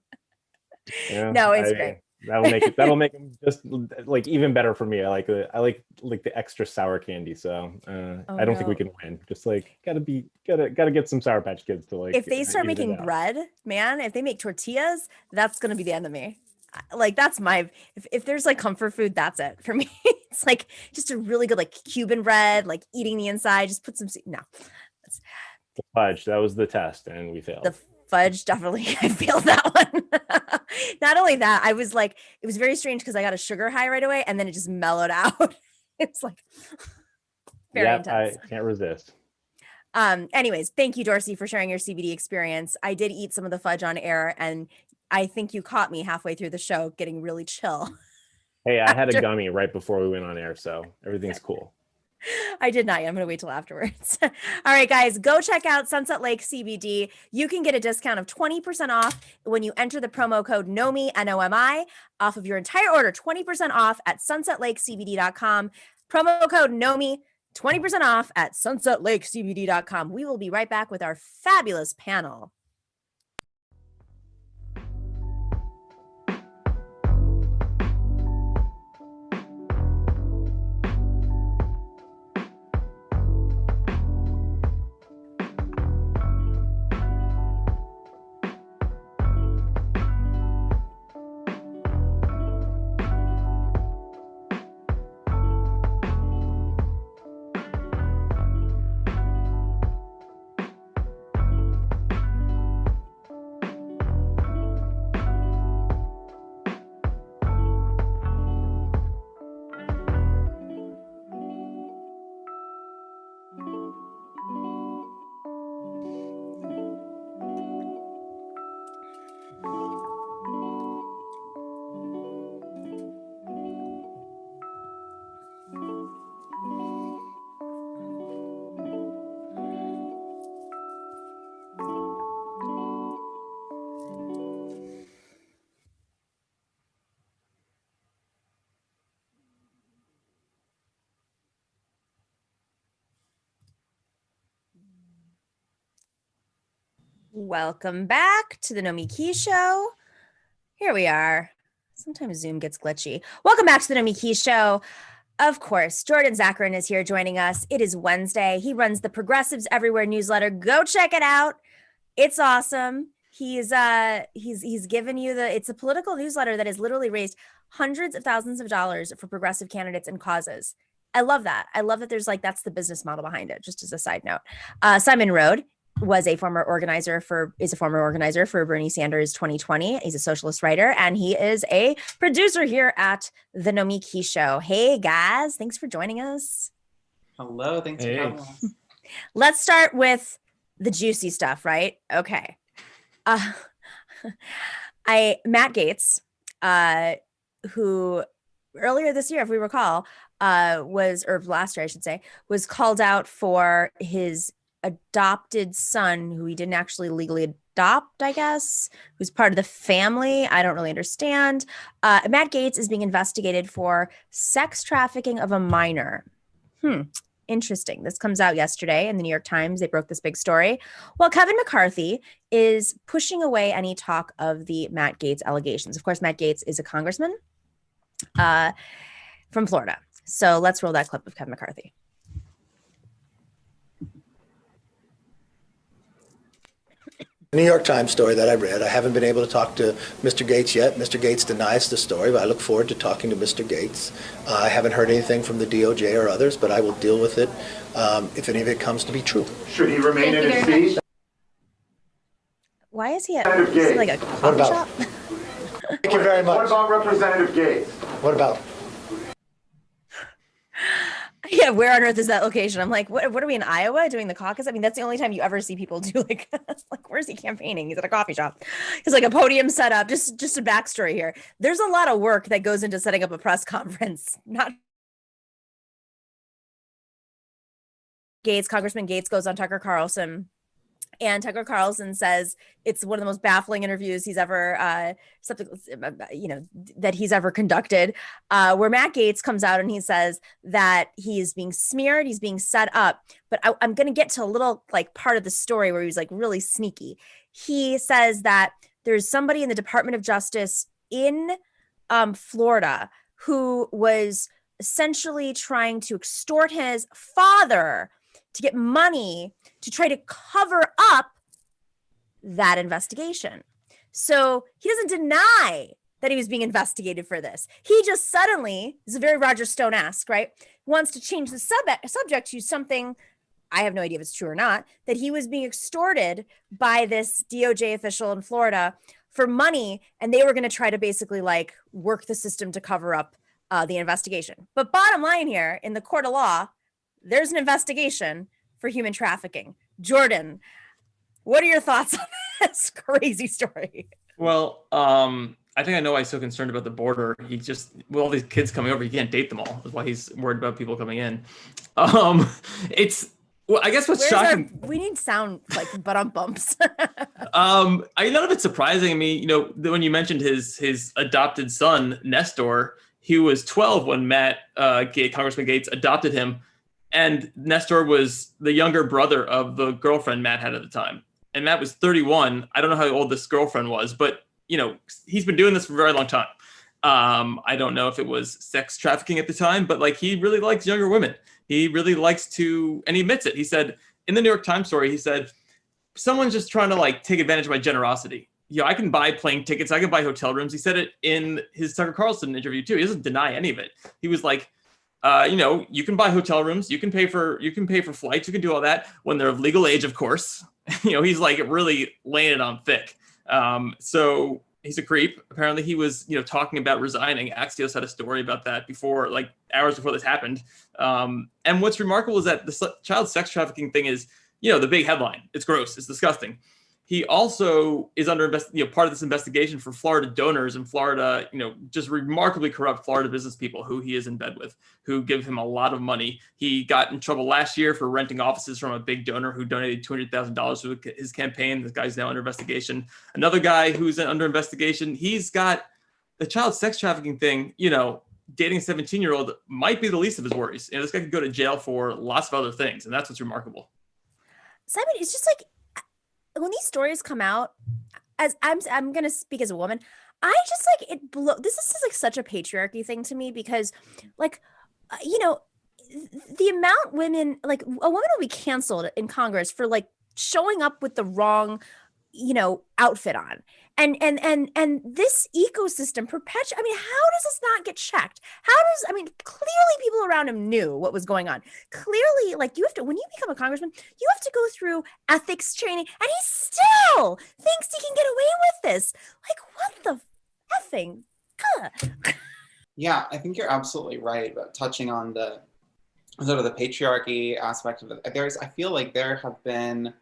Yeah, No, it's great. That'll make them just like even better for me. I like the extra sour candy. So I don't think we can win. Just like gotta get some Sour Patch Kids to like. If they start making bread, man, if they make tortillas, that's gonna be the enemy. Like that's if there's like comfort food, that's it for me. It's like just a really good like Cuban bread, like eating the inside. Just put some the fudge. That was the test, and we failed. The fudge, definitely, I failed that one. Not only that, I was like, it was very strange because I got a sugar high right away, and then it just mellowed out. It's like very intense. I can't resist. Anyways, thank you, Dorsey, for sharing your CBD experience. I did eat some of the fudge on air, and I think you caught me halfway through the show getting really chill. Hey, I had a gummy right before we went on air, so everything's cool. I did not. I'm going to wait till afterwards. All right, guys, go check out Sunset Lake CBD. You can get a discount of 20% off when you enter the promo code NOMI, N-O-M-I, off of your entire order, 20% off at sunsetlakecbd.com. Promo code NOMI, 20% off at sunsetlakecbd.com. We will be right back with our fabulous panel. Welcome back to the Nomiki Show. Here we are. Sometimes Zoom gets glitchy. Welcome back to the Nomiki Show. Of course, Jordan Zakarin is here joining us. It is Wednesday. He runs the Progressives Everywhere newsletter. Go check it out. It's awesome. He's given you it's a political newsletter that has literally raised hundreds of thousands of dollars for progressive candidates and causes. I love that. I love that there's that's the business model behind it, just as a side note. Simon Narode is a former organizer for Bernie Sanders 2020. He's a socialist writer, and he is a producer here at the Nomiki Show. Hey guys, thanks for joining us. Hello, thanks for having us. Let's start with the juicy stuff, right? Okay. Matt Gaetz, who earlier this year, if we recall, last year I should say, was called out for his adopted son, who he didn't actually legally adopt, I guess, who's part of the family. I don't really understand. Matt Gaetz is being investigated for sex trafficking of a minor. Interesting. This comes out yesterday in the New York Times. They broke this big story. Well, Kevin McCarthy is pushing away any talk of the Matt Gaetz allegations. Of course, Matt Gaetz is a congressman from Florida. So let's roll that clip of Kevin McCarthy. The New York Times story that I read, I haven't been able to talk to Mr. Gaetz yet. Mr. Gaetz denies the story, but I look forward to talking to Mr. Gaetz. I haven't heard anything from the DOJ or others, but I will deal with it if any of it comes to be true. Should he remain in his seat? Why is he at like a coffee shop? Thank you very much. What about Representative Gaetz? What about? Yeah, where on earth is that location? I'm like, what are we in Iowa doing the caucus? I mean, that's the only time you ever see people do like where's he campaigning? He's at a coffee shop. He's like a podium set up. Just a backstory here. There's a lot of work that goes into setting up a press conference. Not Gaetz, Congressman Gaetz, goes on Tucker Carlson, and Tucker Carlson says it's one of the most baffling interviews he's ever, that he's ever conducted, where Matt Gaetz comes out and he says that he's being smeared, he's being set up. But I'm going to get to a little like part of the story where he's like really sneaky. He says that there's somebody in the Department of Justice in Florida who was essentially trying to extort his father to get money to try to cover up that investigation. So he doesn't deny that he was being investigated for this. He just suddenly, this is very Roger Stone-esque, right? Wants to change the subject to something, I have no idea if it's true or not, that he was being extorted by this DOJ official in Florida for money, and they were going to try to basically like work the system to cover up the investigation. But bottom line here, in the court of law, there's an investigation for human trafficking. Jordan, what are your thoughts on this crazy story? Well, I think I know why he's so concerned about the border. He just, with all these kids coming over, he can't date them all. That's why he's worried about people coming in. Well, I guess what's shocking. We need sound like bumps. None of it's surprising. I mean, when you mentioned his adopted son, Nestor, he was 12 when Congressman Gaetz adopted him. And Nestor was the younger brother of the girlfriend Matt had at the time. And Matt was 31. I don't know how old this girlfriend was, but, he's been doing this for a very long time. I don't know if it was sex trafficking at the time, but like he really likes younger women. He really likes to, and he admits it. He said in the New York Times story, he said, someone's just trying to like take advantage of my generosity. I can buy plane tickets. I can buy hotel rooms. He said it in his Tucker Carlson interview too. He doesn't deny any of it. He was like, you can buy hotel rooms, you can pay for flights, you can do all that when they're of legal age, of course. He's like really laying it on thick. So he's a creep. Apparently he was, talking about resigning. Axios had a story about that before, like hours before this happened. And what's remarkable is that the child sex trafficking thing is, the big headline. It's gross. It's disgusting. He also is under part of this investigation for Florida donors and Florida, just remarkably corrupt Florida business people who he is in bed with, who give him a lot of money. He got in trouble last year for renting offices from a big donor who donated $200,000 to his campaign. This guy's now under investigation. Another guy who's under investigation, he's got the child sex trafficking thing, dating a 17-year-old might be the least of his worries. This guy could go to jail for lots of other things, and that's what's remarkable. Simon, it's just like, when these stories come out, as I'm going to speak as a woman, I just like this is just like such a patriarchy thing to me, because like, the amount women, like a woman will be canceled in Congress for like showing up with the wrong, outfit on. And this ecosystem perpetuates. I mean, how does this not get checked? Clearly people around him knew what was going on. Clearly, like when you become a congressman, you have to go through ethics training, and he still thinks he can get away with this. Like, what the effing? Yeah, I think you're absolutely right about touching on the sort of the patriarchy aspect of it. I feel like there have been,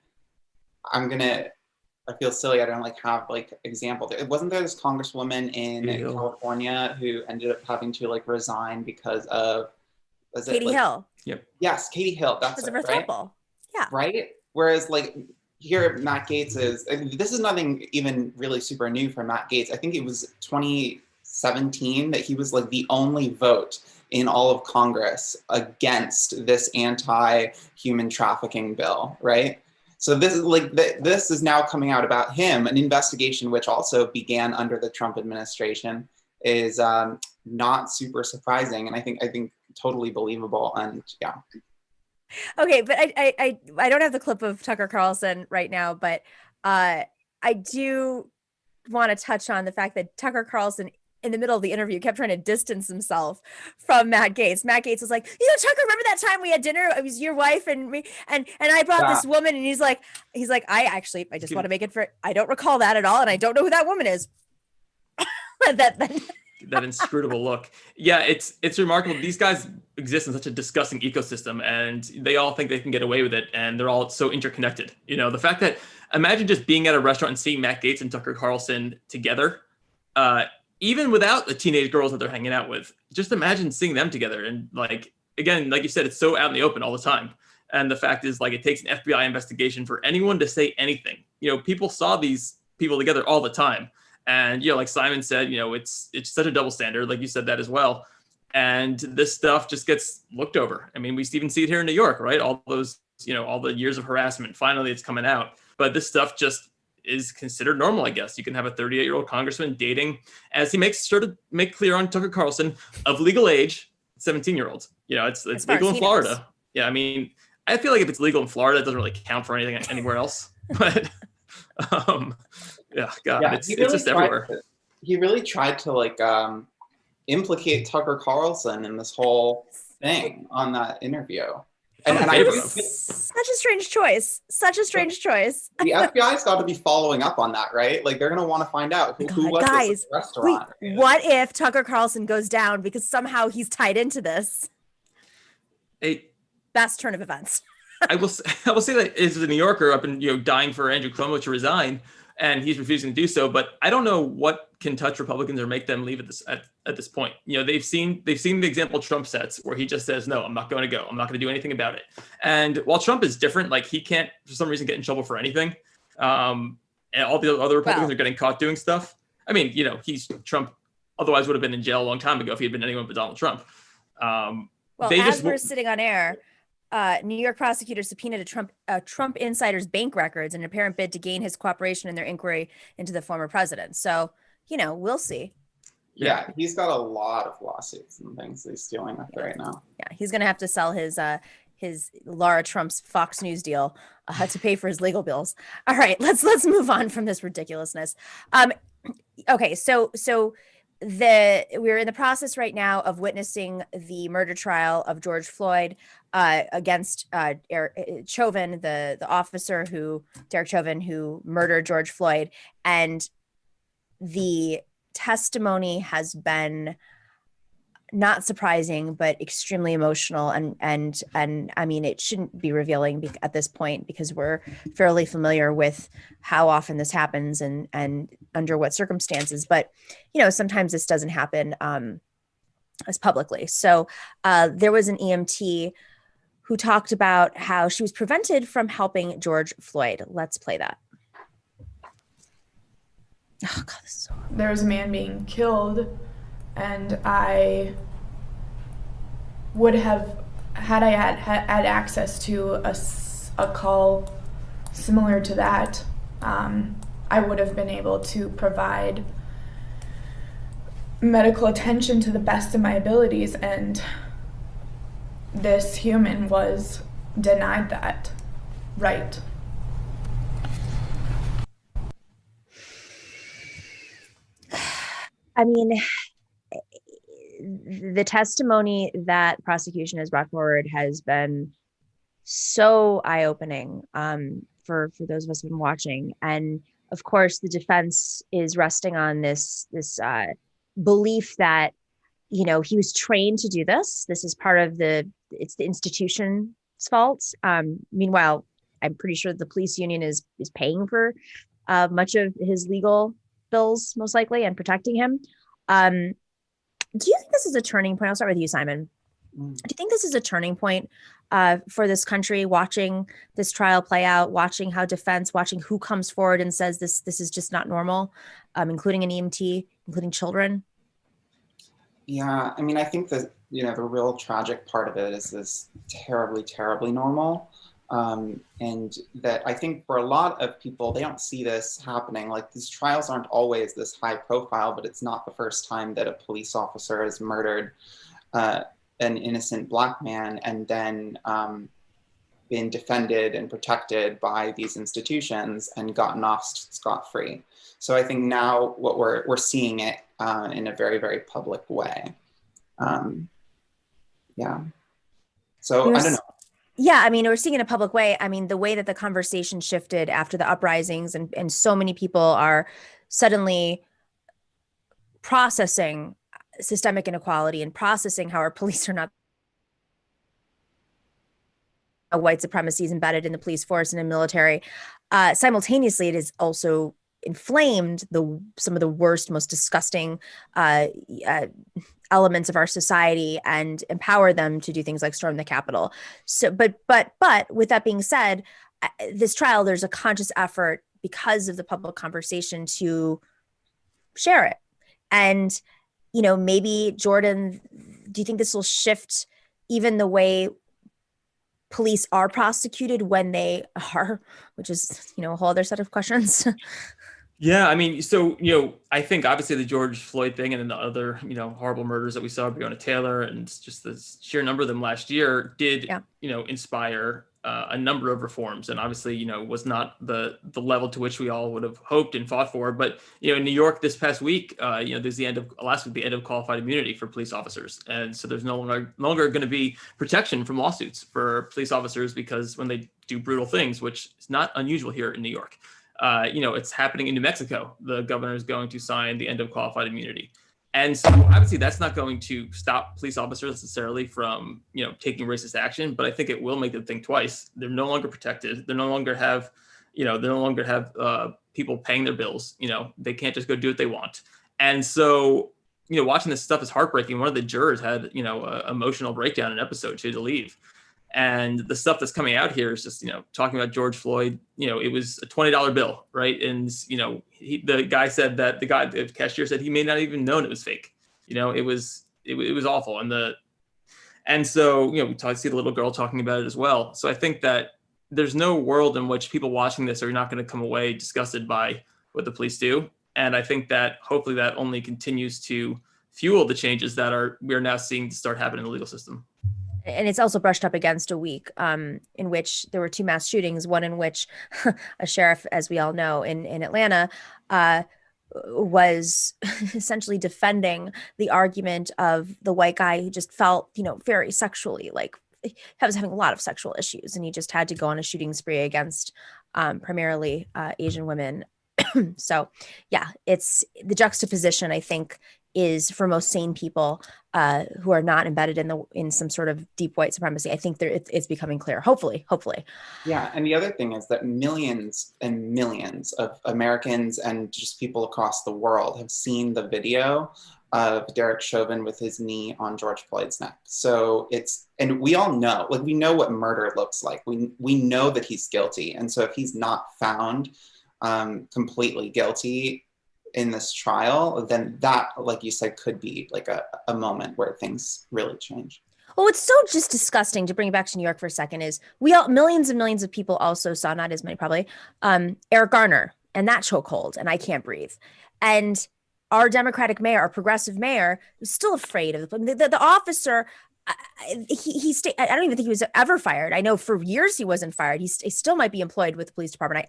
I feel silly. I don't have example. Wasn't there this congresswoman in California who ended up having to resign because of Katie Hill? Yep. Yes, Katie Hill. That's it, right? Yeah. Right. Whereas here, Matt Gaetz this is nothing even really super new for Matt Gaetz. I think it was 2017 that he was the only vote in all of Congress against this anti-human trafficking bill, right? So this is this is now coming out about him. An investigation which also began under the Trump administration is not super surprising, and I think totally believable. And yeah. Okay, but I don't have the clip of Tucker Carlson right now, but I do want to touch on the fact that Tucker Carlson, in the middle of the interview, kept trying to distance himself from Matt Gaetz. Matt Gaetz was like, Tucker, remember that time we had dinner? It was your wife and me, and I brought this woman, and he's like, I just want to make it for, I don't recall that at all, and I don't know who that woman is. That inscrutable look. Yeah, it's remarkable. These guys exist in such a disgusting ecosystem, and they all think they can get away with it, and they're all so interconnected. The fact that, imagine just being at a restaurant and seeing Matt Gaetz and Tucker Carlson together, even without the teenage girls that they're hanging out with. Just imagine seeing them together. And again, like you said, it's so out in the open all the time. And the fact is, like, it takes an FBI investigation for anyone to say anything. People saw these people together all the time. And, like Simon said, it's such a double standard. Like you said that as well. And this stuff just gets looked over. I mean, we even see it here in New York, right? All those, all the years of harassment, finally it's coming out. But this stuff just is considered normal, I guess. You can have a 38-year-old congressman dating, as he makes sure to make clear on Tucker Carlson, of legal age, 17-year-olds. It's legal in Florida. Knows. Yeah, I mean, I feel like if it's legal in Florida, it doesn't really count for anything anywhere else. But yeah, God, it's just everywhere. He really tried to implicate Tucker Carlson in this whole thing on that interview. And I such a strange choice. Such a strange choice. The FBI's got to be following up on that, right? Like, they're going to want to find out who was guys, this restaurant. Wait, what if Tucker Carlson goes down because somehow he's tied into this? Best turn of events. I will say that as a New Yorker, I've been dying for Andrew Cuomo to resign, and he's refusing to do so. But I don't know what can touch Republicans or make them leave at this point. They've seen the example Trump sets where he just says, no, I'm not going to go. I'm not going to do anything about it. And while Trump is different, like, he can't for some reason get in trouble for anything. And all the other Republicans are getting caught doing stuff. I mean, he's Trump. Otherwise, would have been in jail a long time ago if he had been anyone but Donald Trump. We're sitting on air, New York prosecutors subpoenaed Trump insider's bank records in an apparent bid to gain his cooperation in their inquiry into the former president. So, we'll see. Yeah, he's got a lot of lawsuits and things he's dealing with right now. Yeah, he's going to have to sell his Laura Trump's Fox News deal to pay for his legal bills. All right, let's move on from this ridiculousness. Okay, so we're in the process right now of witnessing the murder trial of George Floyd against Chauvin, the officer Derek Chauvin, who murdered George Floyd. And the testimony has been not surprising, but extremely emotional. And I mean, it shouldn't be revealing at this point because we're fairly familiar with how often this happens and under what circumstances. But, sometimes this doesn't happen as publicly. So there was an EMT who talked about how she was prevented from helping George Floyd. Let's play that. Oh, God, this is so horrible. There was a man being killed, and I would have, had I had access to a call similar to that, I would have been able to provide medical attention to the best of my abilities, and this human was denied that right. I mean, the testimony that prosecution has brought forward has been so eye-opening for those of us who've been watching. And of course, the defense is resting on this belief that, he was trained to do this. This is part of it's the institution's fault. Meanwhile, I'm pretty sure the police union is paying for much of his legal bills, most likely, and protecting him. Do you think this is a turning point? I'll start with you, Simon. Do you think this is a turning point for this country, watching this trial play out, watching who comes forward and says this is just not normal, including an EMT, including children? Yeah, I mean, I think that, the real tragic part of it is this terribly, terribly normal. And that I think for a lot of people, they don't see this happening. Like, these trials aren't always this high profile, but it's not the first time that a police officer has murdered an innocent Black man and then been defended and protected by these institutions and gotten off scot-free. So I think now what we're seeing it in a very, very public way. Yeah. So I don't know. Yeah, I mean, we're seeing it in a public way. I mean, the way that the conversation shifted after the uprisings and so many people are suddenly processing systemic inequality and processing how our police are not white supremacy is embedded in the police force and in military. Simultaneously, it has also inflamed some of the worst, most disgusting elements of our society and empower them to do things like storm the Capitol. So, but with that being said, this trial, there's a conscious effort because of the public conversation to share it. And, you know, maybe Jordan, do you think this will shift even the way police are prosecuted when they are, which is, you know, a whole other set of questions? Yeah, I mean, so, you know, I think obviously the George Floyd thing and then the other, you know, horrible murders that we saw, Breonna Taylor, and just the sheer number of them last year did, you know, inspire a number of reforms. And obviously, you know, was not the level to which we all would have hoped and fought for. But, you know, in New York this past week, you know, there's the end of qualified immunity for police officers. And so there's no longer going to be protection from lawsuits for police officers because when they do brutal things, which is not unusual here in New York. You know, it's happening in New Mexico. The governor is going to sign the end of qualified immunity. And so obviously that's not going to stop police officers necessarily from, you know, taking racist action, but I think it will make them think twice. They're no longer protected. They no longer have people paying their bills. You know, they can't just go do what they want. And so, you know, watching this stuff is heartbreaking. One of the jurors had, you know, an emotional breakdown in an episode. She had to leave. And the stuff that's coming out here is just, you know, talking about George Floyd, you know, it was a $20 bill, right? And, you know, the cashier said he may not even known it was fake. You know, it was awful. And so, you know, we see the little girl talking about it as well. So I think that there's no world in which people watching this are not going to come away disgusted by what the police do. And I think that hopefully that only continues to fuel the changes that we are now seeing to start happening in the legal system. And it's also brushed up against a week in which there were two mass shootings, one in which a sheriff, as we all know, in Atlanta, was essentially defending the argument of the white guy who just felt, you know, very sexually, like he was having a lot of sexual issues, and he just had to go on a shooting spree against primarily Asian women. So, yeah, it's the juxtaposition, I think, is for most sane people who are not embedded in some sort of deep white supremacy. I think it's becoming clear. Hopefully. Yeah, and the other thing is that millions and millions of Americans and just people across the world have seen the video of Derek Chauvin with his knee on George Floyd's neck. So and we all know, like, we know what murder looks like. We know that he's guilty, and so if he's not found completely guilty in this trial, then that, like you said, could be like a moment where things really change. Well, what's so just disgusting, to bring it back to New York for a second, is millions and millions of people also saw, not as many probably, Eric Garner and that chokehold and I Can't Breathe. And our Democratic mayor, our progressive mayor, was still afraid of the officer. I don't even think he was ever fired. I know for years he wasn't fired. He still might be employed with the police department.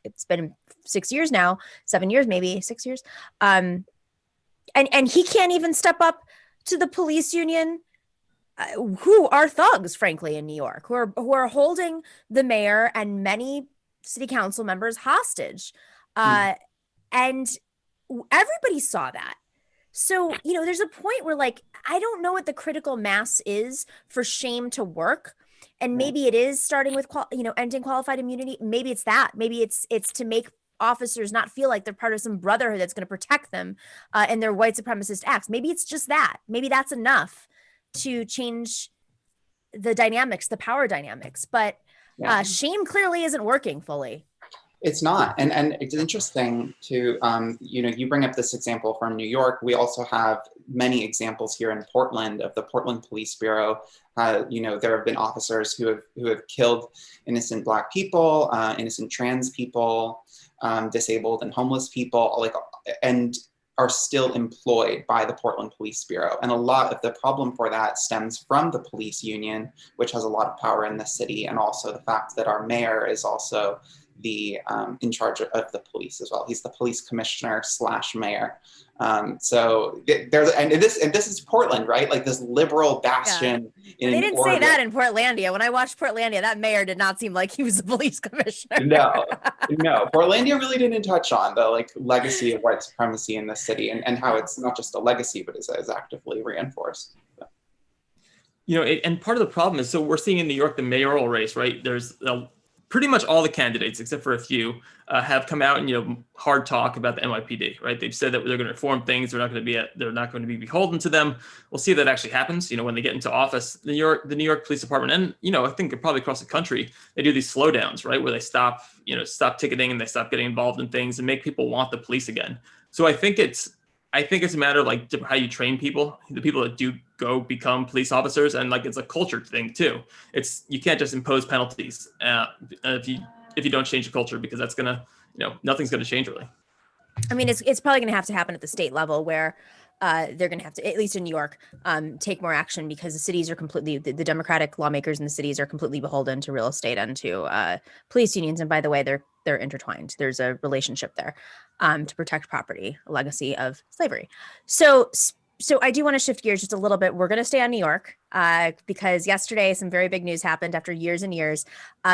It's been 6 years now, 7 years, maybe 6 years. And he can't even step up to the police union, who are thugs, frankly, in New York, who are holding the mayor and many city council members hostage. And everybody saw that. So, you know, there's a point where, like, I don't know what the critical mass is for shame to work. And maybe it is starting with, ending qualified immunity. Maybe it's that. Maybe it's to make officers not feel like they're part of some brotherhood that's going to protect them in their white supremacist acts. Maybe it's just that. Maybe that's enough to change the dynamics, the power dynamics. But shame clearly isn't working fully. It's not. And it's interesting to, you bring up this example from New York. We also have many examples here in Portland of the Portland Police Bureau. There have been officers who have killed innocent Black people, innocent trans people, disabled and homeless people, and are still employed by the Portland Police Bureau. And a lot of the problem for that stems from the police union, which has a lot of power in the city, and also the fact that our mayor is also in charge of the police as well. He's the police commissioner / mayor. So this is Portland, right? Like this liberal bastion. Yeah. They didn't say that in Portlandia. When I watched Portlandia, that mayor did not seem like he was the police commissioner. No. Portlandia really didn't touch on the legacy of white supremacy in the city and how it's not just a legacy, but is actively reinforced. And part of the problem is, so we're seeing in New York the mayoral race, right? There's pretty much all the candidates, except for a few, have come out and hard talk about the NYPD. Right? They've said that they're going to reform things. They're not going to be beholden to them. We'll see if that actually happens. When they get into office, the New York Police Department, and I think probably across the country, they do these slowdowns, right, where they stop ticketing and they stop getting involved in things and make people want the police again. So I think it's a matter of like how you train people, the people that do go become police officers, and like it's a culture thing too. You can't just impose penalties if you don't change the culture, because that's gonna nothing's gonna change really. I mean, it's probably going to happen at the state level where they're going to have to, at least in New York, take more action, because the cities are the Democratic lawmakers in the cities are completely beholden to real estate and to police unions. And by the way, they're intertwined. There's a relationship there to protect property, a legacy of slavery. So I do want to shift gears just a little bit. We're going to stay on New York because yesterday some very big news happened after years and years.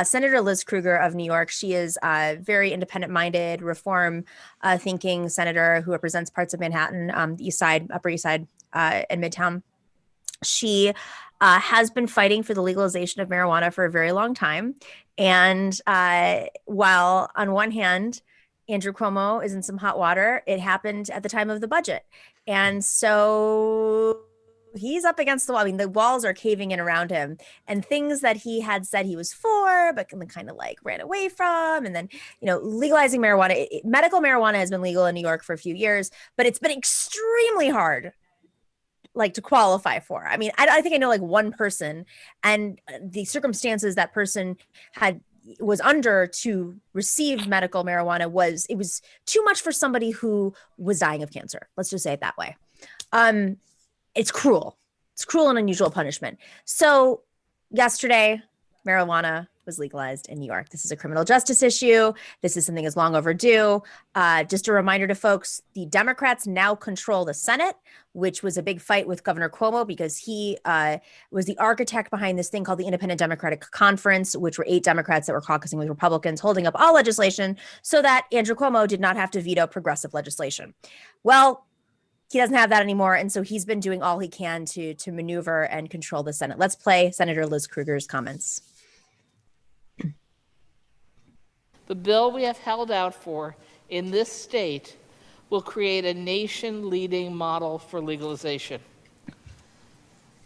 Senator Liz Krueger of New York, she is a very independent-minded, reform-thinking senator who represents parts of Manhattan, the East Side, Upper East Side, and Midtown. She has been fighting for the legalization of marijuana for a very long time. And while on one hand, Andrew Cuomo is in some hot water, it happened at the time of the budget. And so he's up against the wall. I mean, the walls are caving in around him, and things that he had said he was for, but kind of like ran away from. And then, legalizing marijuana, medical marijuana has been legal in New York for a few years, but it's been extremely hard to qualify for. I mean, I think I know like one person, and the circumstances that person was under to receive medical marijuana was too much for somebody who was dying of cancer. Let's just say it that way. It's cruel. It's cruel and unusual punishment. So yesterday, marijuana was legalized in New York. This is a criminal justice issue. This is something that's long overdue. Just a reminder to folks, the Democrats now control the Senate, which was a big fight with Governor Cuomo because he was the architect behind this thing called the Independent Democratic Conference, which were 8 Democrats that were caucusing with Republicans, holding up all legislation so that Andrew Cuomo did not have to veto progressive legislation. Well, he doesn't have that anymore, and so he's been doing all he can to maneuver and control the Senate. Let's play Senator Liz Krueger's comments. The bill we have held out for in this state will create a nation-leading model for legalization.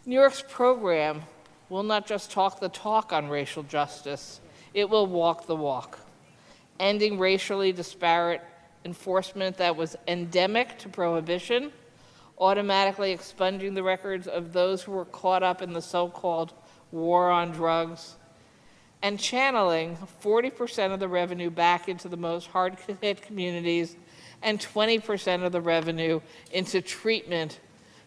New York's program will not just talk the talk on racial justice, it will walk the walk, ending racially disparate enforcement that was endemic to prohibition, automatically expunging the records of those who were caught up in the so-called war on drugs, and channeling 40% of the revenue back into the most hard-hit communities and 20% of the revenue into treatment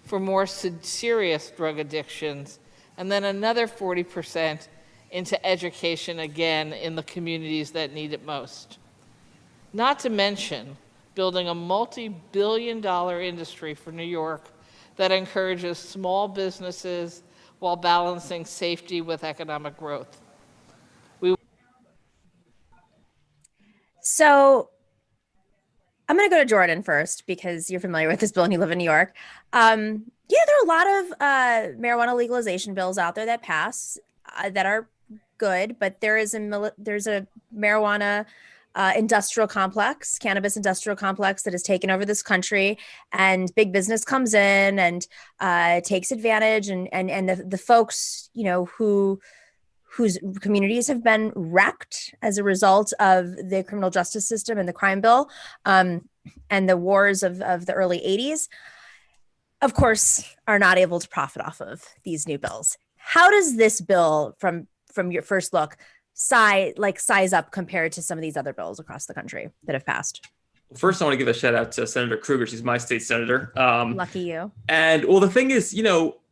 for more serious drug addictions, and then another 40% into education, again, in the communities that need it most. Not to mention building a multi-billion-dollar industry for New York that encourages small businesses while balancing safety with economic growth. So I'm going to go to Jordan first because you're familiar with this bill and you live in New York. There are a lot of marijuana legalization bills out there that pass that are good, but there's a marijuana industrial complex, cannabis industrial complex that has taken over this country, and big business comes in and takes advantage, and the folks whose communities have been wrecked as a result of the criminal justice system and the crime bill and the wars of the early 80s, of course, are not able to profit off of these new bills. How does this bill, from your first look, size up compared to some of these other bills across the country that have passed? First, I want to give a shout out to Senator Krueger. She's my state senator. Lucky you. And well, the thing is,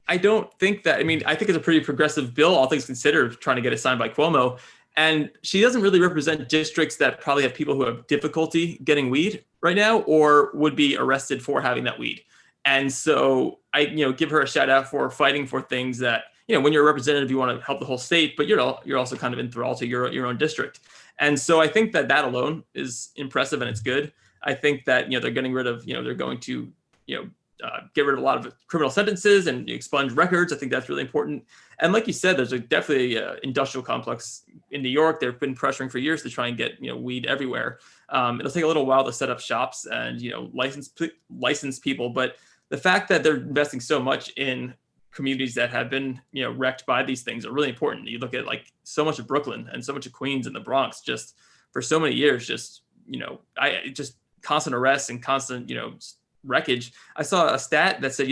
I don't think that, I think it's a pretty progressive bill, all things considered, trying to get it signed by Cuomo. And she doesn't really represent districts that probably have people who have difficulty getting weed right now or would be arrested for having that weed. And so I, give her a shout out for fighting for things that, when you're a representative, you want to help the whole state, but you're also kind of enthralled to your own district. And so I think that alone is impressive and it's good. I think that, they're getting rid of, they're going to, get rid of a lot of criminal sentences and expunge records. I think that's really important. And like you said, there's definitely an industrial complex in New York. They've been pressuring for years to try and get weed everywhere. It'll take a little while to set up shops and license people, but the fact that they're investing so much in communities that have been wrecked by these things are really important. You look at like so much of Brooklyn and so much of Queens and the Bronx, just for so many years, just constant arrests and constant wreckage. I saw a stat that said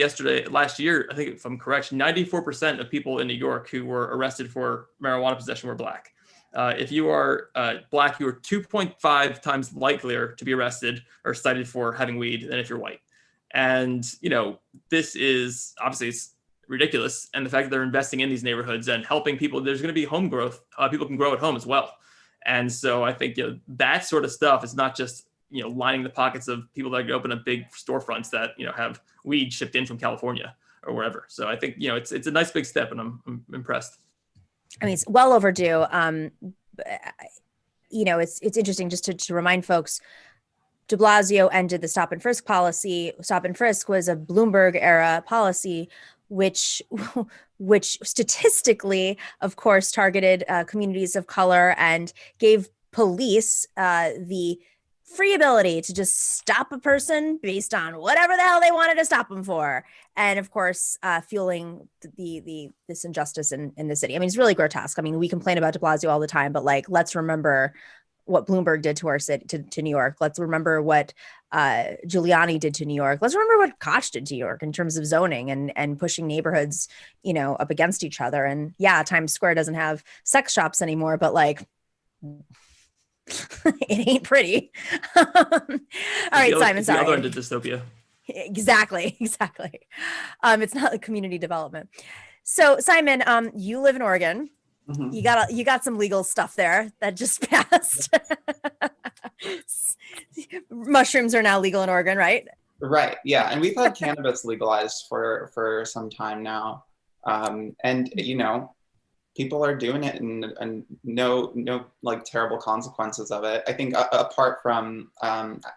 last year, I think if I'm correct, 94% of people in New York who were arrested for marijuana possession were Black. If you are Black, you are 2.5 times likelier to be arrested or cited for having weed than if you're white. And this is obviously it's ridiculous. And the fact that they're investing in these neighborhoods and helping people, there's going to be home growth. People can grow at home as well. And so I think that sort of stuff is not just lining the pockets of people that open up big storefronts that have weed shipped in from California or wherever. So I think it's a nice big step, and I'm impressed. I mean, it's well overdue. It's interesting just to remind folks. De Blasio ended the stop and frisk policy. Stop and frisk was a Bloomberg era policy, which statistically, of course, targeted communities of color and gave police the free ability to just stop a person based on whatever the hell they wanted to stop them for. And of course, fueling this injustice in the city. I mean, it's really grotesque. I mean, we complain about de Blasio all the time, but like, let's remember what Bloomberg did to our city, to New York. Let's remember what Giuliani did to New York. Let's remember what Koch did to New York in terms of zoning and pushing neighborhoods, up against each other. And yeah, Times Square doesn't have sex shops anymore, but like, it ain't pretty. All right, Simon, sorry. The other end of dystopia. Exactly. It's not like community development. So Simon, you live in Oregon. Mm-hmm. You got some legal stuff there that just passed. Mushrooms are now legal in Oregon, right? Right. Yeah, and we've had cannabis legalized for some time now, and people are doing it, and no like terrible consequences of it. I think apart from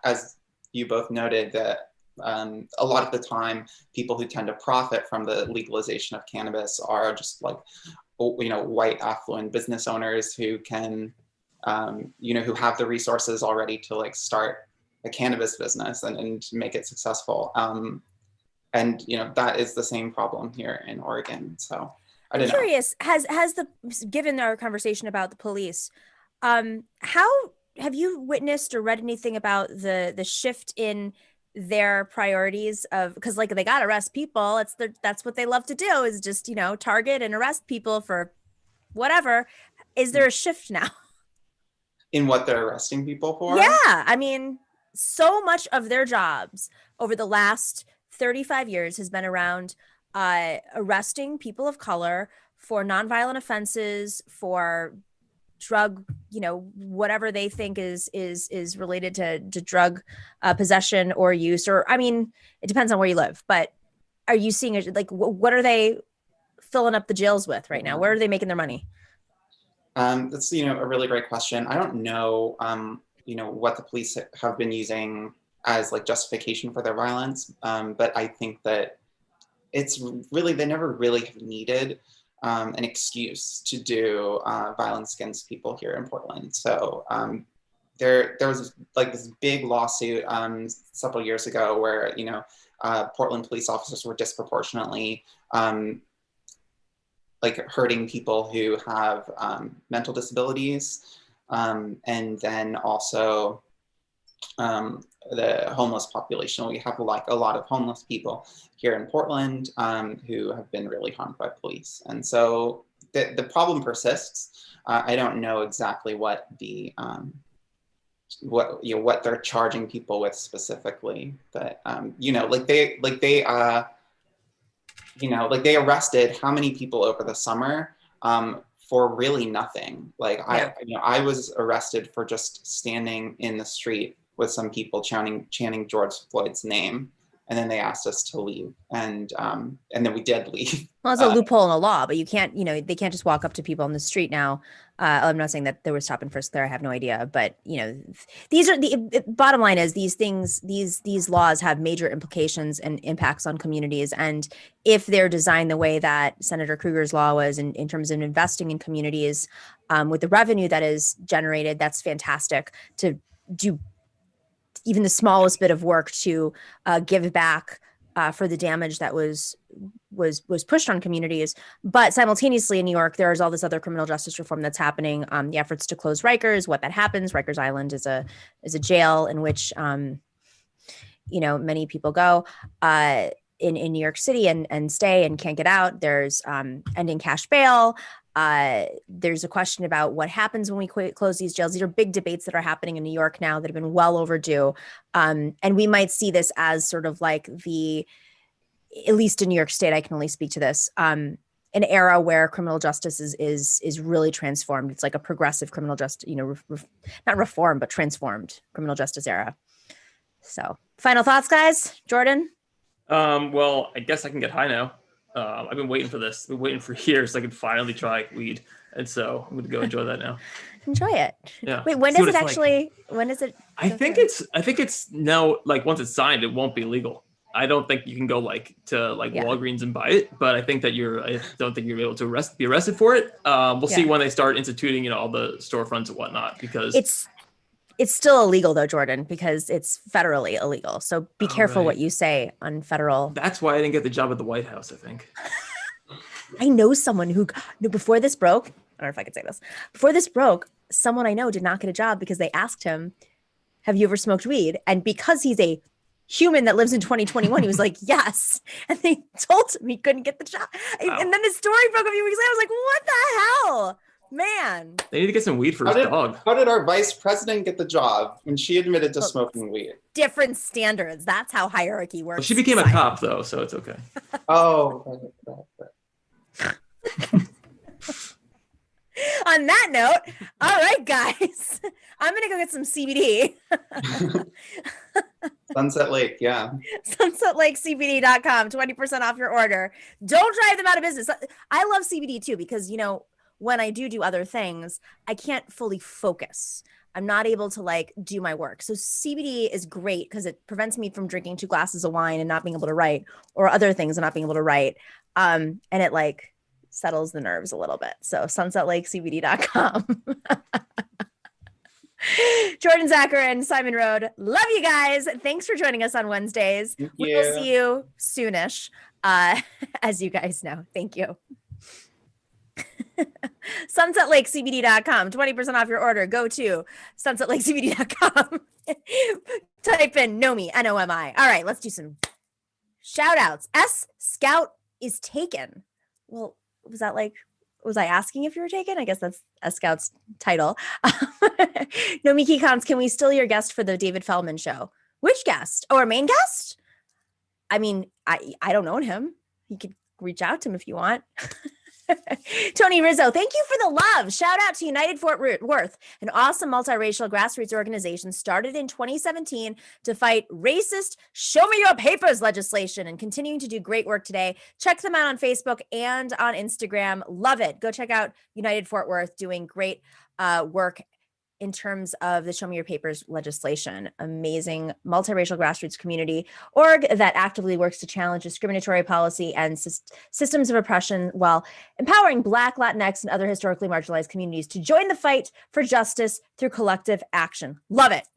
as you both noted that a lot of the time people who tend to profit from the legalization of cannabis are just like white affluent business owners who can who have the resources already to like start a cannabis business and make it successful. And that is the same problem here in Oregon. So I'm curious, given our conversation about the police, how have you witnessed or read anything about the shift in their priorities of, because like they got to arrest people. That's what they love to do, is just, target and arrest people for whatever. Is there a shift now in what they're arresting people for? Yeah. I mean, so much of their jobs over the last 35 years has been around arresting people of color for nonviolent offenses, for drug, whatever they think is related to drug possession or use, or I mean, it depends on where you live. But are you seeing it? Like, what are they filling up the jails with right now? Where are they making their money? That's a really great question. I don't know what the police have been using as like justification for their violence, but I think that it's really, they never really have needed an excuse to do violence against people here in Portland. So there was like this big lawsuit several years ago where Portland police officers were disproportionately like hurting people who have mental disabilities, and then also the homeless population. We have like a lot of homeless people here in Portland who have been really harmed by police. And so the problem persists. I don't know exactly what the what they're charging people with specifically, but they arrested how many people over the summer for really nothing. Like I was arrested for just standing in the street with some people chanting George Floyd's name. and then they asked us to leave, and then we did leave. Well, it's a loophole in the law, but you can't, they can't just walk up to people on the street now. I'm not saying that there was stop and frisk there. I have no idea, but these are the bottom line is these things, these laws have major implications and impacts on communities. And if they're designed the way that Senator Kruger's law was in terms of investing in communities with the revenue that is generated, that's fantastic to do even the smallest bit of work to give back for the damage that was pushed on communities. But simultaneously in New York, there's all this other criminal justice reform that's happening. The efforts to close Rikers, what that happens. Rikers Island is a jail in which many people go in New York City and stay and can't get out. There's ending cash bail. There's a question about what happens when we close these jails. These are big debates that are happening in New York now that have been well overdue. And we might see this as sort of like at least in New York State, I can only speak to this, an era where criminal justice is really transformed. It's like a progressive criminal justice, not reform, but transformed criminal justice era. So final thoughts, guys. Jordan? Well, I guess I can get high now. I've been waiting for this. I've been waiting for years so I can finally try weed. And so I'm going to go enjoy that now. Enjoy it. Yeah. Wait, when does it actually, when is it? I think it's now, like, once it's signed, it won't be legal. I don't think you can go to Walgreens and buy it, but I think that I don't think you're able to be arrested for it. We'll see when they start instituting, all the storefronts and whatnot, because it's still illegal though, Jordan, because it's federally illegal. So be careful what you say on federal. That's why I didn't get the job at the White House, I think. I know someone who, before this broke, I don't know if I could say this, before this broke, someone I know did not get a job because they asked him, have you ever smoked weed? And because he's a human that lives in 2021, he was like, yes. And they told him he couldn't get the job. Wow. And then the story broke a few weeks later. I was like, what the hell? Man. They need to get some weed for his dog. How did our vice president get the job when she admitted to smoking weed? Different standards. That's how hierarchy works. Well, she became a cop, though, so it's okay. Oh. On that note, all right, guys. I'm going to go get some CBD. Sunset Lake, yeah. SunsetLakeCBD.com, 20% off your order. Don't drive them out of business. I love CBD too because, when I do other things, I can't fully focus. I'm not able to do my work. So CBD is great because it prevents me from drinking 2 glasses of wine and not being able to write, or other things and not being able to write. And it settles the nerves a little bit. So SunsetLakeCBD.com. Jordan Zakarin, Simon Narode, love you guys. Thanks for joining us on Wednesdays. We will see you soonish, as you guys know. Thank you. SunsetLakeCBD.com, 20% off your order. Go to SunsetLakeCBD.com. Type in Nomi, Nomi. All right, let's do some shout outs. Scout is taken. Well, was I asking if you were taken? I guess that's Scout's title. Nomiki Konst, can we steal your guest for the David Feldman show? Which guest? Oh, our main guest? I mean, I don't own him. You could reach out to him if you want. Tony Rizzo, thank you for the love. Shout out to United Fort Worth, an awesome multiracial grassroots organization started in 2017 to fight racist show me your papers legislation and continuing to do great work today. Check them out on Facebook and on Instagram. Love it. Go check out United Fort Worth doing great work in terms of the Show Me Your Papers legislation. Amazing multiracial grassroots community org that actively works to challenge discriminatory policy and systems of oppression while empowering Black, Latinx, and other historically marginalized communities to join the fight for justice through collective action. Love it.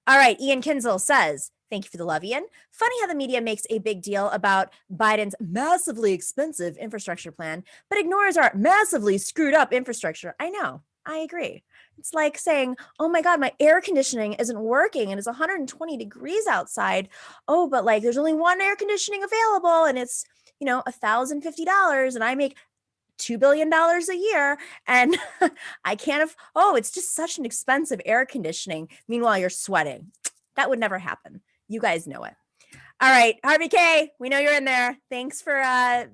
All right, Ian Kinzel says, thank you for the love, Ian. Funny how the media makes a big deal about Biden's massively expensive infrastructure plan, but ignores our massively screwed up infrastructure. I know, I agree. It's like saying, oh my God, my air conditioning isn't working and it's 120 degrees outside. Oh, but there's only one air conditioning available and it's, $1,050 and I make $2 billion a year and I can't it's just such an expensive air conditioning. Meanwhile, you're sweating. That would never happen. You guys know it. All right, Harvey K, we know you're in there. Thanks for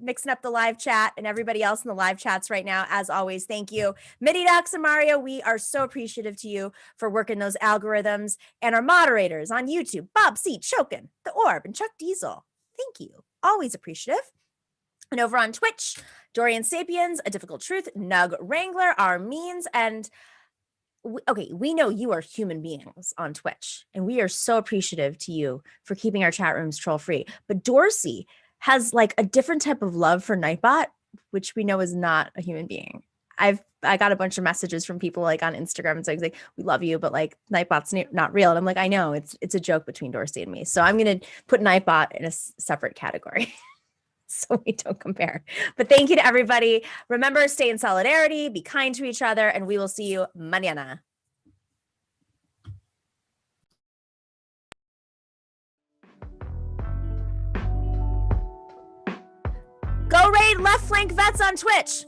mixing up the live chat and everybody else in the live chats right now. As always, thank you. Midi Docs and Mario, we are so appreciative to you for working those algorithms. And our moderators on YouTube, Bob C. Chokin, The Orb, and Chuck Diesel. Thank you. Always appreciative. And over on Twitch, Dorian Sapiens, A Difficult Truth, Nug Wrangler, Our Means, and we know you are human beings on Twitch, and we are so appreciative to you for keeping our chat rooms troll free. But Dorsey has like a different type of love for Nightbot, which we know is not a human being. I got a bunch of messages from people like on Instagram and saying like, we love you, but like Nightbot's not real. And I'm like, I know it's a joke between Dorsey and me. So I'm going to put Nightbot in a separate category. So we don't compare. But thank you to everybody. Remember, stay in solidarity, be kind to each other, and we will see you mañana. Go raid Left Flank Vets on Twitch.